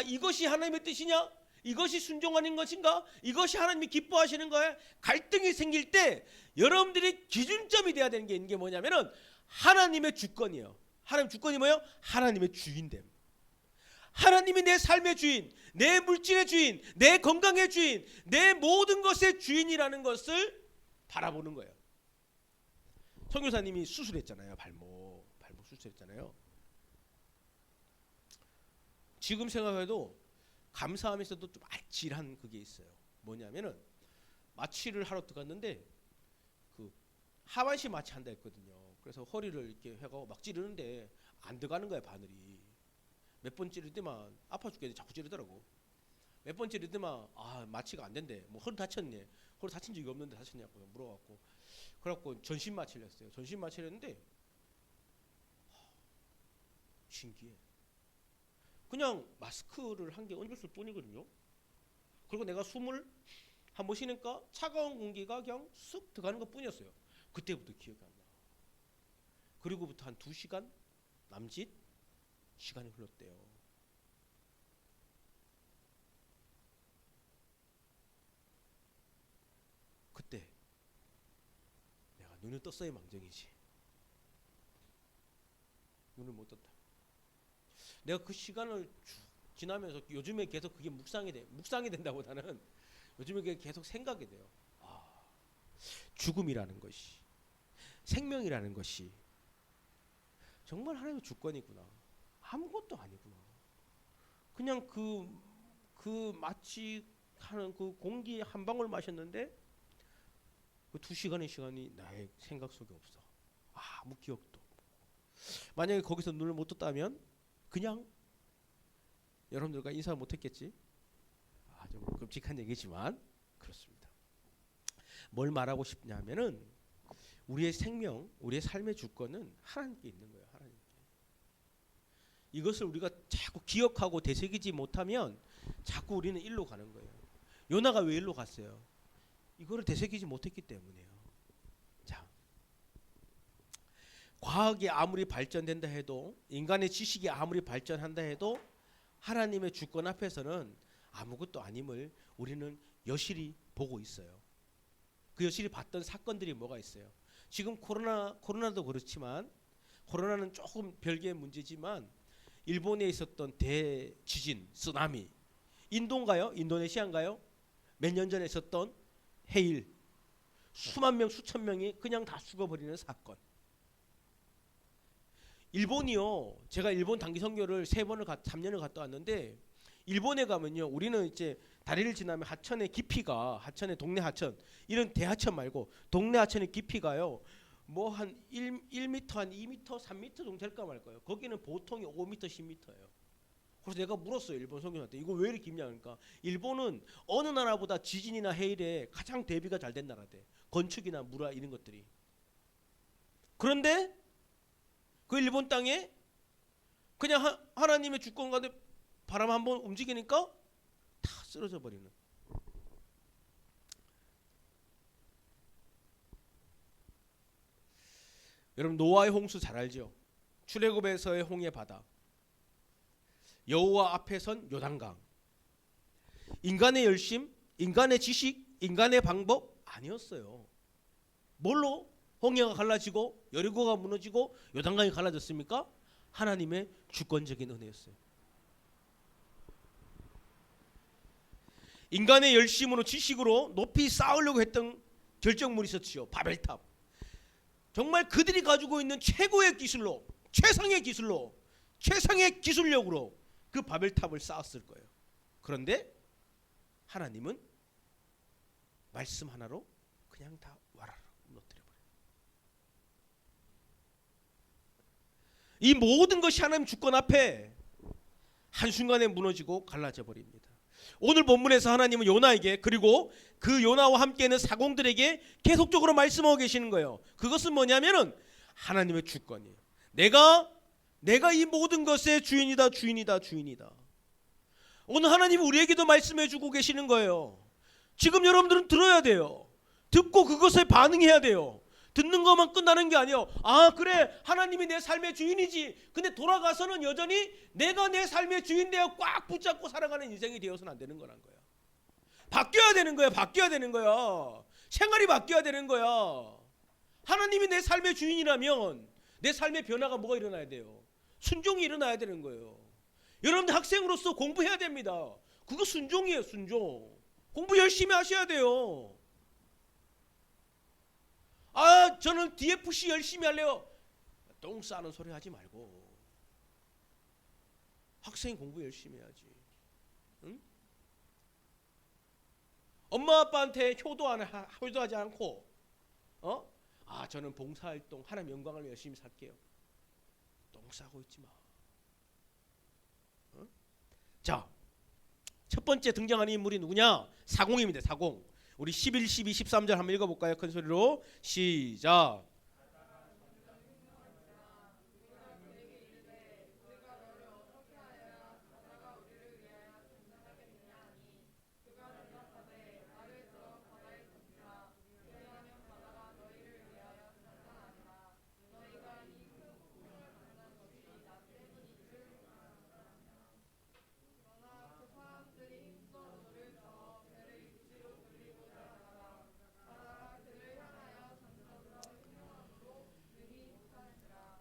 이것이 하나님의 뜻이냐? 이것이 순종하는 것인가? 이것이 하나님이 기뻐하시는 거야? 갈등이 생길 때 여러분들이 기준점이 돼야 되는 게 있는 게 뭐냐면은 하나님의 주권이에요. 하나님 주권이 뭐예요? 하나님의 주인됨. 하나님이 내 삶의 주인, 내 물질의 주인, 내 건강의 주인, 내 모든 것의 주인이라는 것을 바라보는 거예요. 선교사님이 수술했잖아요. 발목 수술했잖아요. 지금 생각해도 감사하면서도 좀 아찔한 그게 있어요. 뭐냐면은 마취를 하러 들어갔는데 그 하반신 마취한다 했거든요. 그래서 허리를 이렇게 해가고 막 찌르는데 안 들어가는 거야. 바늘이 몇 번 찌를 때만 아파 죽겠는데 자꾸 찌르더라고. 몇 번 찌를 때만 마취가 안 된대. 뭐 허리 다쳤네. 허리 다친 적이 없는데 다쳤냐고 물어갖고 그래갖고 전신 마취를 했어요. 전신 마취를 했는데 신기해. 그냥 마스크를 한 개 얹었을 뿐이거든요. 그리고 내가 숨을 한번 쉬니까 차가운 공기가 그냥 쑥 들어가는 것 뿐이었어요. 그때부터 기억이 안 나. 그리고부터 한 2시간 남짓 시간이 흘렀대요. 그때 내가 눈을 떴어야 망정이지. 눈을 못 떴다. 내가 그 시간을 지나면서 요즘에 계속 그게 묵상이 된다보다는 요즘에 그게 계속 생각이 돼요. 죽음이라는 것이, 생명이라는 것이 정말 하나님의 주권이구나. 아무것도 아니구나. 그냥 그 마취하는 그 공기 한 방울 마셨는데 그 2시간의 시간이 나의 생각 속에 없어. 아무 기억도 없고. 만약에 거기서 눈을 못 떴다면 그냥 여러분들과 인사 못했겠지. 좀 끔찍한 얘기지만 그렇습니다. 뭘 말하고 싶냐면은 우리의 생명, 우리의 삶의 주권은 하나님께 있는 거예요. 하나님께. 이것을 우리가 자꾸 기억하고 되새기지 못하면 자꾸 우리는 일로 가는 거예요. 요나가 왜 일로 갔어요? 이거를 되새기지 못했기 때문이에요. 자, 과학이 아무리 발전된다 해도, 인간의 지식이 아무리 발전한다 해도 하나님의 주권 앞에서는 아무것도 아님을 우리는 여실히 보고 있어요. 그 여실히 봤던 사건들이 뭐가 있어요? 지금 코로나도 그렇지만, 코로나는 조금 별개의 문제지만 일본에 있었던 대지진, 쓰나미, 인도인가요? 인도네시아인가요? 몇 년 전에 있었던 해일, 수만 명, 수천 명이 그냥 다 죽어버리는 사건. 일본이요. 제가 일본 단기 선교를 3년을 갔다 왔는데, 일본에 가면요, 우리는 이제 다리를 지나면 하천의 깊이가, 하천의 동네 하천, 이런 대하천 말고 동네 하천의 깊이가요, 뭐 한 1m, 한 2m, 3m 정도 될까 말까요. 거기는 보통이 5m, 10m예요. 그래서 내가 물었어요, 일본 선교사한테. 이거 왜 이렇게 깊냐? 그러니까 일본은 어느 나라보다 지진이나 해일에 가장 대비가 잘 된 나라대. 건축이나 물화 이런 것들이. 그런데 그 일본 땅에 그냥 하나님의 주권 가운데 바람 한번 움직이니까 다 쓰러져 버리는. 여러분 노아의 홍수 잘 알죠? 출애굽에서의 홍해 바다, 여호와 앞에 선 요단강. 인간의 열심, 인간의 지식, 인간의 방법 아니었어요. 뭘로 홍해가 갈라지고 여리고가 무너지고 요단강이 갈라졌습니까? 하나님의 주권적인 은혜였어요. 인간의 열심으로, 지식으로 높이 쌓으려고 했던 결정물이 있었지요. 바벨탑. 정말 그들이 가지고 있는 최고의 기술로, 최상의 기술로, 최상의 기술력으로 그 바벨탑을 쌓았을 거예요. 그런데 하나님은 말씀 하나로 그냥 다 와라라 무너뜨려버려요. 이 모든 것이 하나님 주권 앞에 한순간에 무너지고 갈라져 버립니다. 오늘 본문에서 하나님은 요나에게, 그리고 그 요나와 함께 있는 사공들에게 계속적으로 말씀하고 계시는 거예요. 그것은 뭐냐면은 하나님의 주권이에요. 내가 내가 이 모든 것의 주인이다, 주인이다, 주인이다. 오늘 하나님 우리에게도 말씀해 주고 계시는 거예요. 지금 여러분들은 들어야 돼요. 듣고 그것에 반응해야 돼요. 듣는 것만 끝나는 게 아니에요. 아, 그래, 하나님이 내 삶의 주인이지. 근데 돌아가서는 여전히 내가 내 삶의 주인 되어 꽉 붙잡고 살아가는 인생이 되어서는 안 되는 거란 거야. 바뀌어야 되는 거야. 바뀌어야 되는 거야. 생활이 바뀌어야 되는 거야. 하나님이 내 삶의 주인이라면 내 삶의 변화가 뭐가 일어나야 돼요? 순종이 일어나야 되는 거예요. 여러분들 학생으로서 공부해야 됩니다. 그거 순종이에요. 순종. 공부 열심히 하셔야 돼요. 아, 저는 DFC 열심히 할래요. 똥 싸는 소리 하지 말고 학생이 공부 열심히 해야지. 응? 엄마 아빠한테 효도하지 않고 아, 저는 봉사활동 하나님 영광을 위해 열심히 살게요. 똥 싸고 있지 마. 자, 첫 번째 등장하는 인물이 누구냐? 사공입니다. 사공. 우리 11, 12, 13절 한번 읽어볼까요? 큰 소리로 시작.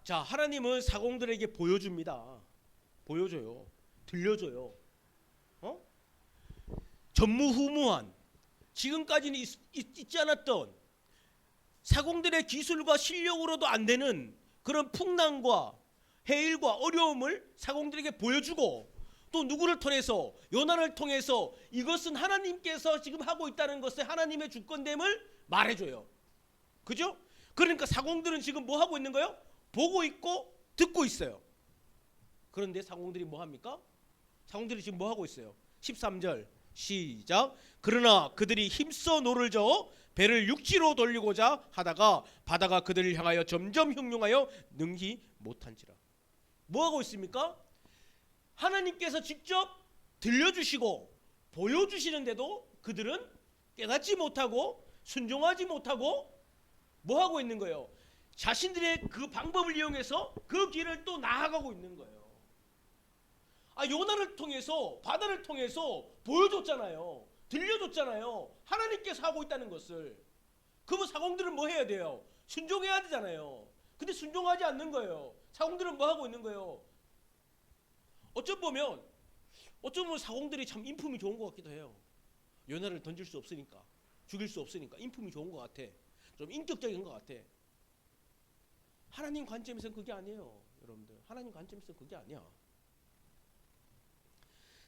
자, 하나님은 사공들에게 보여줍니다. 보여줘요. 들려줘요. 전무후무한 지금까지는 있지 않았던 사공들의 기술과 실력으로도 안 되는 그런 풍랑과 해일과 어려움을 사공들에게 보여주고 또 누구를 통해서 요나를 통해서 이것은 하나님께서 지금 하고 있다는 것을 하나님의 주권됨을 말해줘요. 그죠? 그러니까 사공들은 지금 뭐 하고 있는 거예요? 보고 있고 듣고 있어요. 그런데 사공들이 뭐 합니까? 사공들이 지금 뭐 하고 있어요? 13절 시작. 그러나 그들이 힘써 노를 저어 배를 육지로 돌리고자 하다가 바다가 그들을 향하여 점점 흉흉하여 능히 못한지라. 뭐 하고 있습니까? 하나님께서 직접 들려주시고 보여주시는데도 그들은 깨닫지 못하고 순종하지 못하고 뭐 하고 있는 거예요? 자신들의 그 방법을 이용해서 그 길을 또 나아가고 있는 거예요. 아, 요나를 통해서 바다를 통해서 보여줬잖아요. 들려줬잖아요. 하나님께서 하고 있다는 것을. 그러면 사공들은 뭐 해야 돼요? 순종해야 되잖아요. 근데 순종하지 않는 거예요. 사공들은 뭐 하고 있는 거예요? 어쩜 보면 사공들이 참 인품이 좋은 것 같기도 해요. 요나를 던질 수 없으니까, 죽일 수 없으니까 인품이 좋은 것 같아. 좀 인격적인 것 같아. 하나님 관점에서는 그게 아니에요. 여러분들, 하나님 관점에서는 그게 아니야.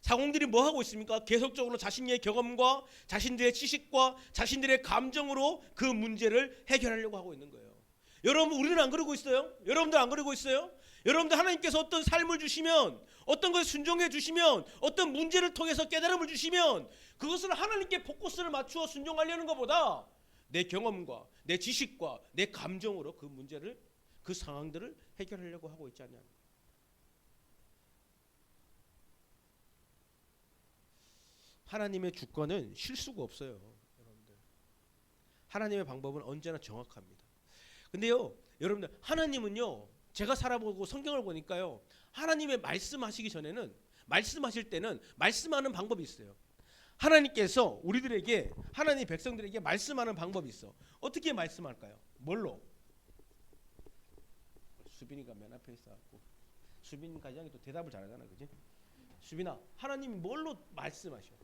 사공들이 뭐 하고 있습니까? 계속적으로 자신의 경험과 자신들의 지식과 자신들의 감정으로 그 문제를 해결하려고 하고 있는 거예요. 여러분, 우리는 안 그러고 있어요? 여러분들 안 그러고 있어요? 여러분들 하나님께서 어떤 삶을 주시면, 어떤 것을 순종해 주시면, 어떤 문제를 통해서 깨달음을 주시면 그것을 하나님께 포커스를 맞추어 순종하려는 것보다 내 경험과 내 지식과 내 감정으로 그 문제를, 그 상황들을 해결하려고 하고 있지 않냐. 하나님의 주권은 실수가 없어요. 여러분들, 하나님의 방법은 언제나 정확합니다. 근데요, 여러분들, 하나님은요, 제가 살아보고 성경을 보니까요, 하나님의 말씀하시기 전에는, 말씀하실 때는 말씀하는 방법이 있어요. 하나님께서 우리들에게, 하나님 백성들에게 말씀하는 방법이 있어. 어떻게 말씀할까요? 뭘로? 수빈이가 맨 앞에 있어갖고, 수빈 가장이 또 대답을 잘하잖아, 그지? 수빈아, 하나님이 뭘로 말씀하셔?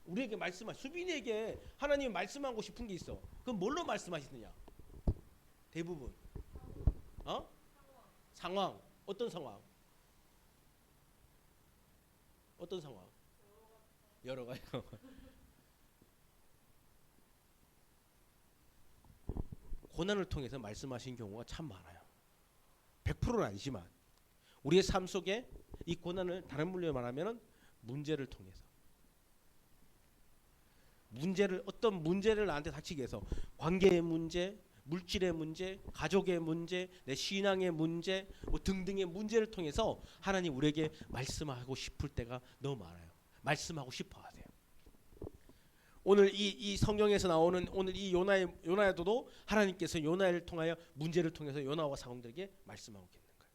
우리에게 수빈이에게 하나님이 말씀하고 싶은 게 있어. 그럼 뭘로 말씀하시느냐? 대부분 상황. 어떤 상황? 어떤 상황? 여러 가지. 고난을 통해서 말씀하신 경우가 참 많아요. 100%는 아니지만 우리의 삶 속에 이 고난을 다른 분류로 말하면 문제를 통해서, 어떤 문제를 나한테 닥치게 해서 관계의 문제, 물질의 문제, 가족의 문제, 내 신앙의 문제, 뭐 등등의 문제를 통해서 하나님 우리에게 말씀하고 싶을 때가 너무 많아요. 말씀하고 싶어 하세요. 오늘 이 성경에서 나오는 오늘 이 요나에도 하나님께서 요나를 통하여 문제를 통해서 요나와 사람들에게 말씀하고 계시는 거예요.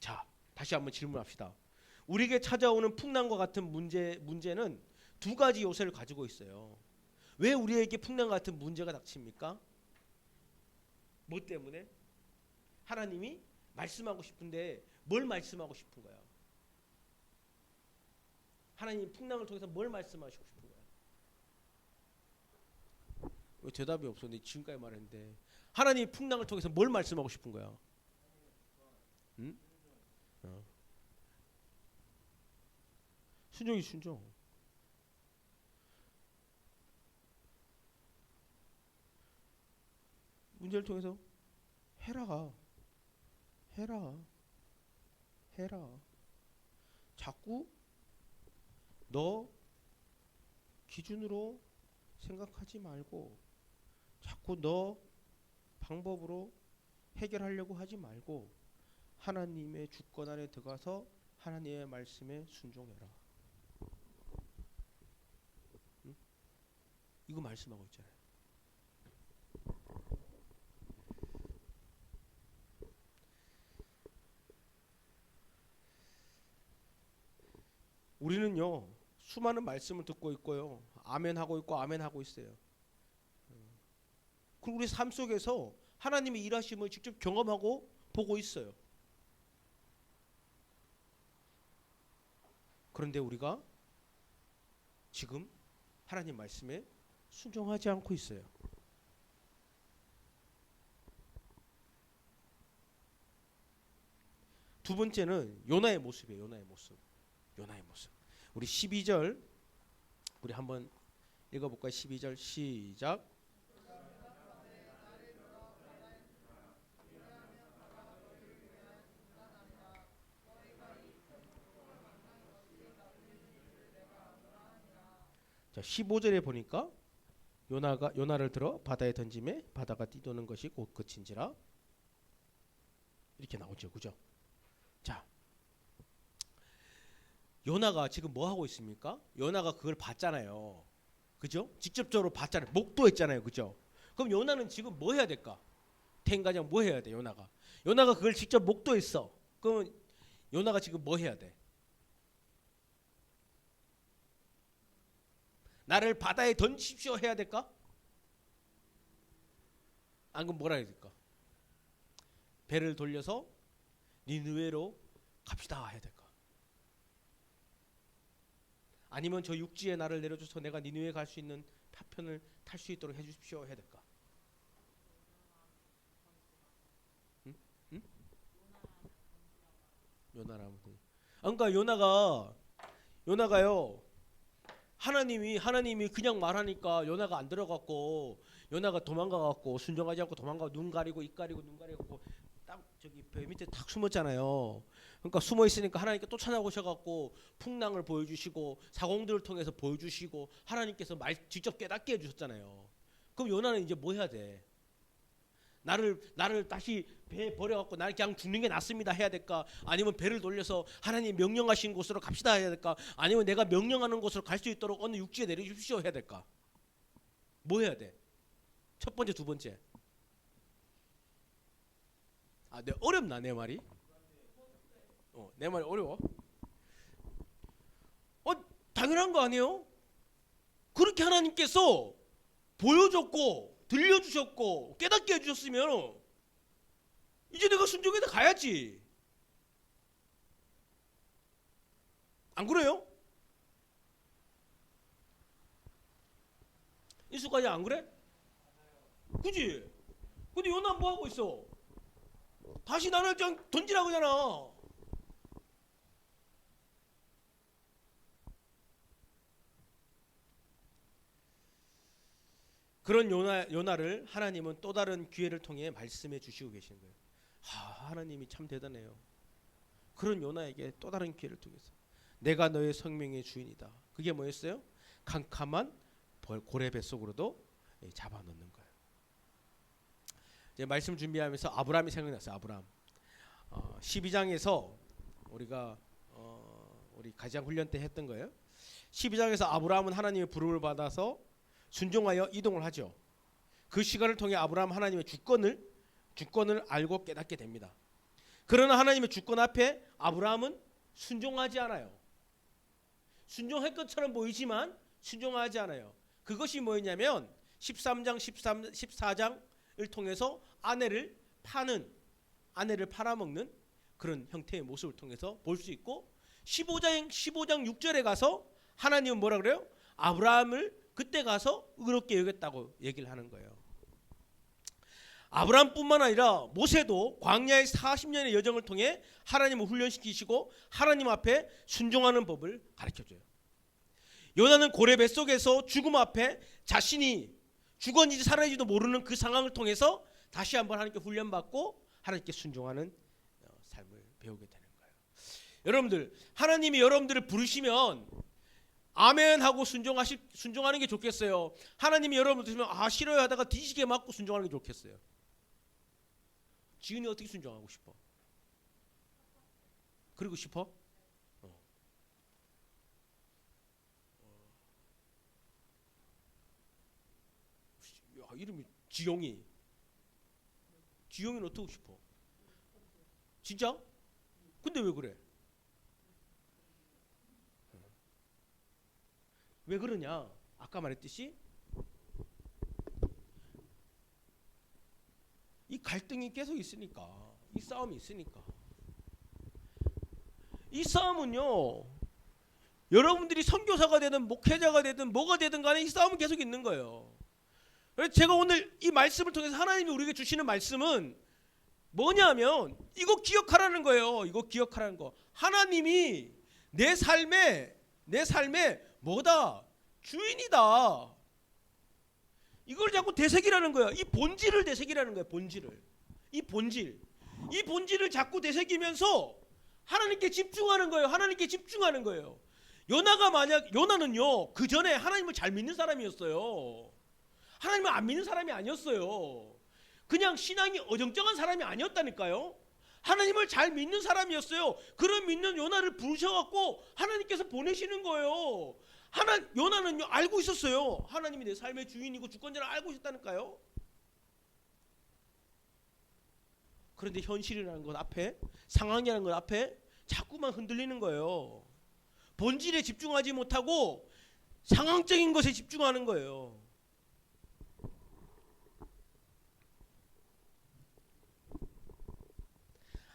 자, 다시 한번 질문합시다. 우리에게 찾아오는 풍랑과 같은 문제는 두 가지 요소를 가지고 있어요. 왜 우리에게 풍랑과 같은 문제가 닥칩니까? 뭐 때문에? 하나님이 말씀하고 싶은데 뭘 말씀하고 싶은 거야? 하나님 풍랑을 통해서 뭘 말씀하시고 싶은 거야? 왜 대답이 없어? 내 지금까지 말했는데 하나님 풍랑을 통해서 뭘 말씀하고 싶은 거야? 응? 순종이 순종. 문제를 통해서 해라. 자꾸 너 기준으로 생각하지 말고 자꾸 너 방법으로 해결하려고 하지 말고 하나님의 주권 안에 들어가서 하나님의 말씀에 순종해라. 응? 이거 말씀하고 있잖아요. 우리는요 수많은 말씀을 듣고 있고요 아멘 하고 있고 아멘 하고 있어요. 그리고 우리 삶 속에서 하나님의 일하심을 직접 경험하고 보고 있어요. 그런데 우리가 지금 하나님 말씀에 순종하지 않고 있어요. 두 번째는 요나의 모습이에요. 요나의 모습. 우리 12절 우리 한번 읽어볼까요? 12절 시작. 자 15절에 보니까 요나를 들어 바다에 던짐에 바다가 뛰도는 것이 곧 그친지라 이렇게 나오죠, 그죠? 자 요나가 지금 뭐 하고 있습니까? 요나가 그걸 봤잖아요, 그죠? 직접적으로 봤잖아요, 목도했잖아요, 그죠? 그럼 요나는 지금 뭐 해야 될까? 텐가장 뭐 해야 돼? 요나가 그걸 직접 목도했어. 그러면 요나가 지금 뭐 해야 돼? 나를 바다에 던지십시오 해야 될까? 안 그럼 뭐라 해야 될까? 배를 돌려서 니느웨로 갑시다 해야 될까? 아니면 저 육지에 나를 내려줘서 내가 니느웨 갈 수 있는 파편을 탈 수 있도록 해주십시오 해야 될까? 응? 요나라면 그러니까 요나가요 하나님이 그냥 말하니까 요나가 안 들어갔고 요나가 도망가갖고 순종하지 않고 도망가고 눈 가리고 입 가리고 눈 가리고 딱 저기 배 밑에 탁 숨었잖아요. 그러니까 숨어 있으니까 하나님께 또 찾아오셔갖고 풍랑을 보여주시고 사공들을 통해서 보여주시고 하나님께서 직접 깨닫게 해주셨잖아요. 그럼 요나는 이제 뭐 해야 돼? 나를 다시 배에 버려갖고 나를 그냥 죽는 게 낫습니다 해야 될까? 아니면 배를 돌려서 하나님 명령하신 곳으로 갑시다 해야 될까? 아니면 내가 명령하는 곳으로 갈 수 있도록 어느 육지에 내려주십시오 해야 될까? 뭐 해야 돼? 첫 번째, 두 번째. 내 어렵나 내 말이? 내 말이 어려워? 당연한 거 아니에요? 그렇게 하나님께서 보여줬고 들려주셨고 깨닫게 해주셨으면 이제 내가 순종해서 가야지. 안 그래요? 인수까지 안 그래? 그지? 근데 요나 뭐 하고 있어? 다시 나를 그냥 던지라고 하잖아. 그런 요나를 하나님은 또 다른 기회를 통해 말씀해 주시고 계시는 거예요. 하나님이 참 대단해요. 그런 요나에게 또 다른 기회를 통해서 내가 너의 생명의 주인이다. 그게 뭐였어요? 캄캄한 고래 뱃속으로도 잡아넣는 거예요. 이제 말씀 준비하면서 아브라함이 생각났어요. 아브라함. 12장에서 우리가 우리 가장 훈련 때 했던 거예요. 12장에서 아브라함은 하나님의 부름을 받아서 순종하여 이동을 하죠. 그 시간을 통해 아브라함 하나님의 주권을 알고 깨닫게 됩니다. 그러나 하나님의 주권 앞에 아브라함은 순종하지 않아요. 순종할 것처럼 보이지만 순종하지 않아요. 그것이 뭐였냐면 13장, 14장을 통해서 아내를 팔아먹는 그런 형태의 모습을 통해서 볼 수 있고 15장 6절에 가서 하나님은 뭐라 그래요? 아브라함을 그때 가서 의롭게 여겼다고 얘기를 하는 거예요. 아브라함뿐만 아니라 모세도 광야의 40년의 여정을 통해 하나님을 훈련시키시고 하나님 앞에 순종하는 법을 가르쳐줘요. 요나는 고래 뱃속에서 죽음 앞에 자신이 죽었는지 살아있는지도 모르는 그 상황을 통해서 다시 한번 하나님께 훈련받고 하나님께 순종하는 삶을 배우게 되는 거예요. 여러분들, 하나님이 여러분들을 부르시면 아멘 하고 순종하는 게 좋겠어요? 하나님이 여러분들 들으면 싫어요 하다가 뒤지게 맞고 순종하는 게 좋겠어요? 지은이 어떻게 순종하고 싶어? 그러고 싶어? 이름이 지용이는 어떻게 싶어? 진짜? 근데 왜 그래? 왜 그러냐? 아까 말했듯이 이 갈등이 계속 있으니까, 이 싸움이 있으니까. 이 싸움은요, 여러분들이 선교사가 되든 목회자가 되든 뭐가 되든 간에 이 싸움은 계속 있는 거예요. 그래서 제가 오늘 이 말씀을 통해서 하나님이 우리에게 주시는 말씀은 뭐냐면 이거 기억하라는 거예요. 이거 기억하라는 거. 하나님이 내 삶에 뭐다? 주인이다. 이걸 자꾸 되새기라는 거야. 이 본질을 되새기라는 거야. 이 본질을 자꾸 되새기면서 하나님께 집중하는 거예요. 하나님께 집중하는 거예요. 요나는요, 그 전에 하나님을 잘 믿는 사람이었어요. 하나님을 안 믿는 사람이 아니었어요. 그냥 신앙이 어정쩡한 사람이 아니었다니까요. 하나님을 잘 믿는 사람이었어요. 그런 믿는 요나를 부르셔갖고 하나님께서 보내시는 거예요. 요나는요, 알고 있었어요. 하나님이 내 삶의 주인이고 주권자를 알고 있었다니까요. 그런데 현실이라는 것 앞에, 상황이라는 것 앞에 자꾸만 흔들리는 거예요. 본질에 집중하지 못하고 상황적인 것에 집중하는 거예요.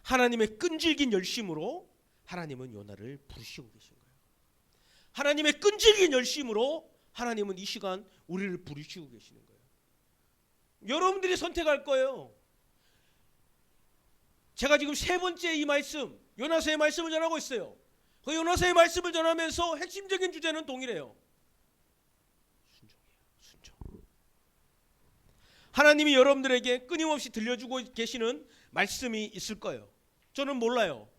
하나님의 끈질긴 열심으로 하나님은 요나를 부르시고 계신 거예요. 하나님의 끈질긴 열심으로 하나님은 이 시간 우리를 부르시고 계시는 거예요. 여러분들이 선택할 거예요. 제가 지금 세 번째 이 말씀, 요나서의 말씀을 전하고 있어요. 그 요나서의 말씀을 전하면서 핵심적인 주제는 동일해요. 순종이에요. 순종. 하나님이 여러분들에게 끊임없이 들려주고 계시는 말씀이 있을 거예요. 저는 몰라요.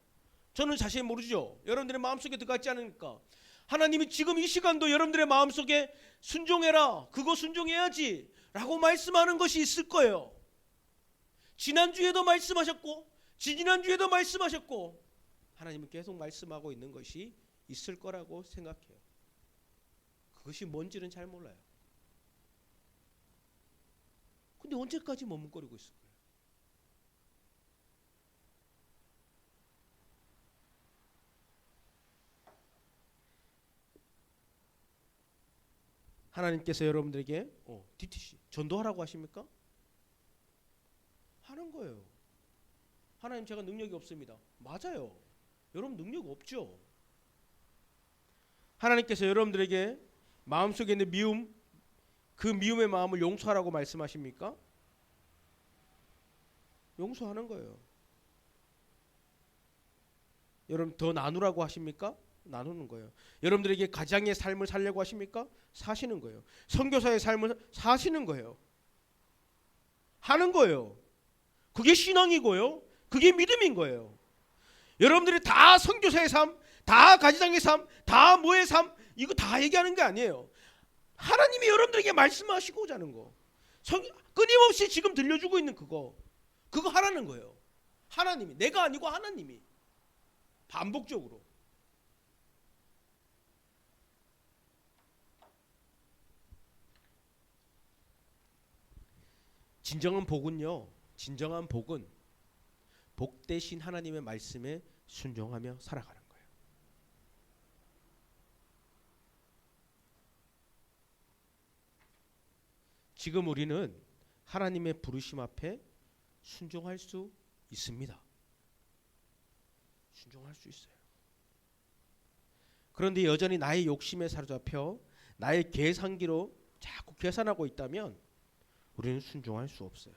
저는 자세히 모르죠. 여러분들의 마음속에 들어갔지 않으니까. 하나님이 지금 이 시간도 여러분들의 마음속에 순종해라, 그거 순종해야지 라고 말씀하는 것이 있을 거예요. 지난주에도 말씀하셨고 지지난주에도 말씀하셨고 하나님은 계속 말씀하고 있는 것이 있을 거라고 생각해요. 그것이 뭔지는 잘 몰라요. 근데 언제까지 머뭇거리고 있을 거예요? 하나님께서 여러분들에게 DTC 전도하라고 하십니까? 하는 거예요. 하나님, 제가 능력이 없습니다. 맞아요. 여러분 능력 없죠. 하나님께서 여러분들에게 마음속에 있는 미움, 그 미움의 마음을 용서하라고 말씀하십니까? 용서하는 거예요. 여러분 더 나누라고 하십니까? 나누는 거예요. 여러분들에게 가장의 삶을 살려고 하십니까? 사시는 거예요. 선교사의 삶을 사시는 거예요. 하는 거예요. 그게 신앙이고요. 그게 믿음인 거예요. 여러분들이 다 선교사의 삶, 다 가지장의 삶, 다 뭐의 삶, 이거 다 얘기하는 게 아니에요. 하나님이 여러분들에게 말씀하시고자 하는 거, 끊임없이 지금 들려주고 있는 그거 하라는 거예요. 하나님이, 내가 아니고 하나님이 반복적으로. 진정한 복은요, 진정한 복은 복 대신 하나님의 말씀에 순종하며 살아가는 거예요. 지금 우리는 하나님의 부르심 앞에 순종할 수 있습니다. 순종할 수 있어요. 그런데 여전히 나의 욕심에 사로잡혀 나의 계산기로 자꾸 계산하고 있다면 우리는 순종할 수 없어요.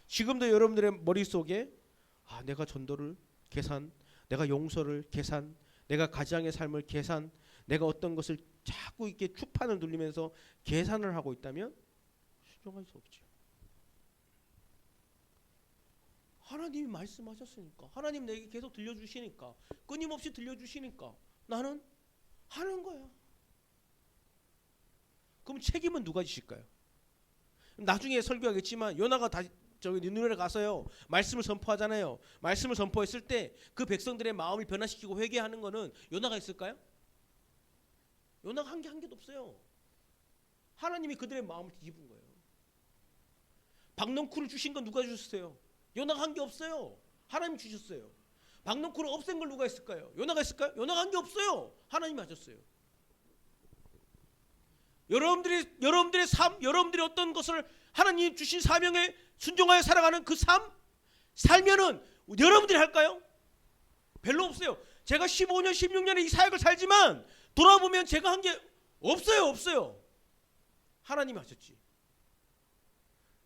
지금도 여러분들의 머릿속에 내가 전도를 계산, 내가 용서를 계산, 내가 가장의 삶을 계산, 내가 어떤 것을 자꾸 이렇게 추판을 돌리면서 계산을 하고 있다면 순종할 수 없죠. 하나님이 말씀하셨으니까, 하나님 내게 계속 들려주시니까, 끊임없이 들려주시니까 나는 하는 거야. 그럼 책임은 누가 지실까요? 나중에 설교하겠지만 요나가 저기 니느웨에 가서요 말씀을 선포하잖아요. 말씀을 선포했을 때 그 백성들의 마음을 변화시키고 회개하는 거는 요나가 했을까요? 요나가 한 개도 없어요. 하나님이 그들의 마음을 뒤집은 거예요. 박넝쿨을 주신 건 누가 주셨어요? 요나가 한 게 없어요. 하나님이 주셨어요. 박넝쿨을 없앤 걸 누가 했을까요? 요나가 했을까요? 요나가 한 게 없어요. 하나님이 하셨어요. 여러분들의 삶, 여러분들이 어떤 것을 하나님 주신 사명에 순종하여 살아가는 그 삶, 살면은 여러분들이 할까요? 별로 없어요. 제가 15년, 16년의 이 사역을 살지만 돌아보면 제가 한 게 없어요. 하나님이 하셨지.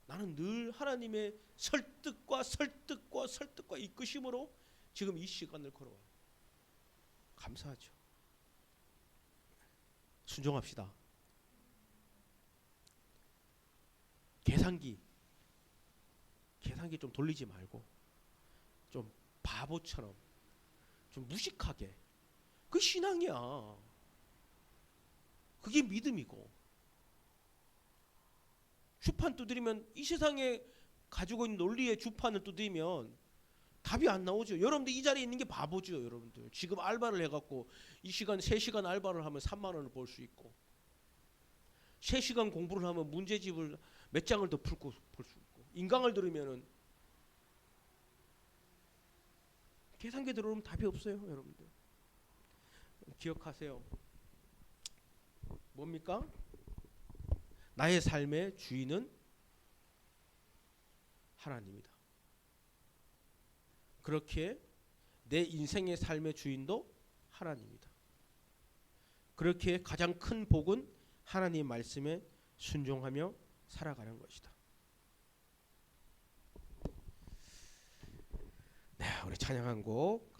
나는 늘 하나님의 설득과 이끄심으로 지금 이 시간을 걸어와요. 감사하죠. 순종합시다. 계산기 좀 돌리지 말고 좀 바보처럼 좀 무식하게, 그 신앙이야. 그게 믿음이고. 주판 두드리면, 이 세상에 가지고 있는 논리의 주판을 두드리면 답이 안 나오죠. 여러분들 이 자리에 있는 게 바보죠. 여러분들 지금 알바를 해갖고 이 시간 3시간 알바를 하면 3만 원을 벌 수 있고, 3시간 공부를 하면 문제집을 몇 장을 더 풀고 볼 수 있고, 인강을 들으면은 계산기 들어오면 답이 없어요. 여러분들 기억하세요. 뭡니까? 나의 삶의 주인은 하나님이다. 그렇게 내 인생의 삶의 주인도 하나님이다. 그렇게 가장 큰 복은 하나님 말씀에 순종하며 살아가는 것이다. 네, 우리 찬양한 곡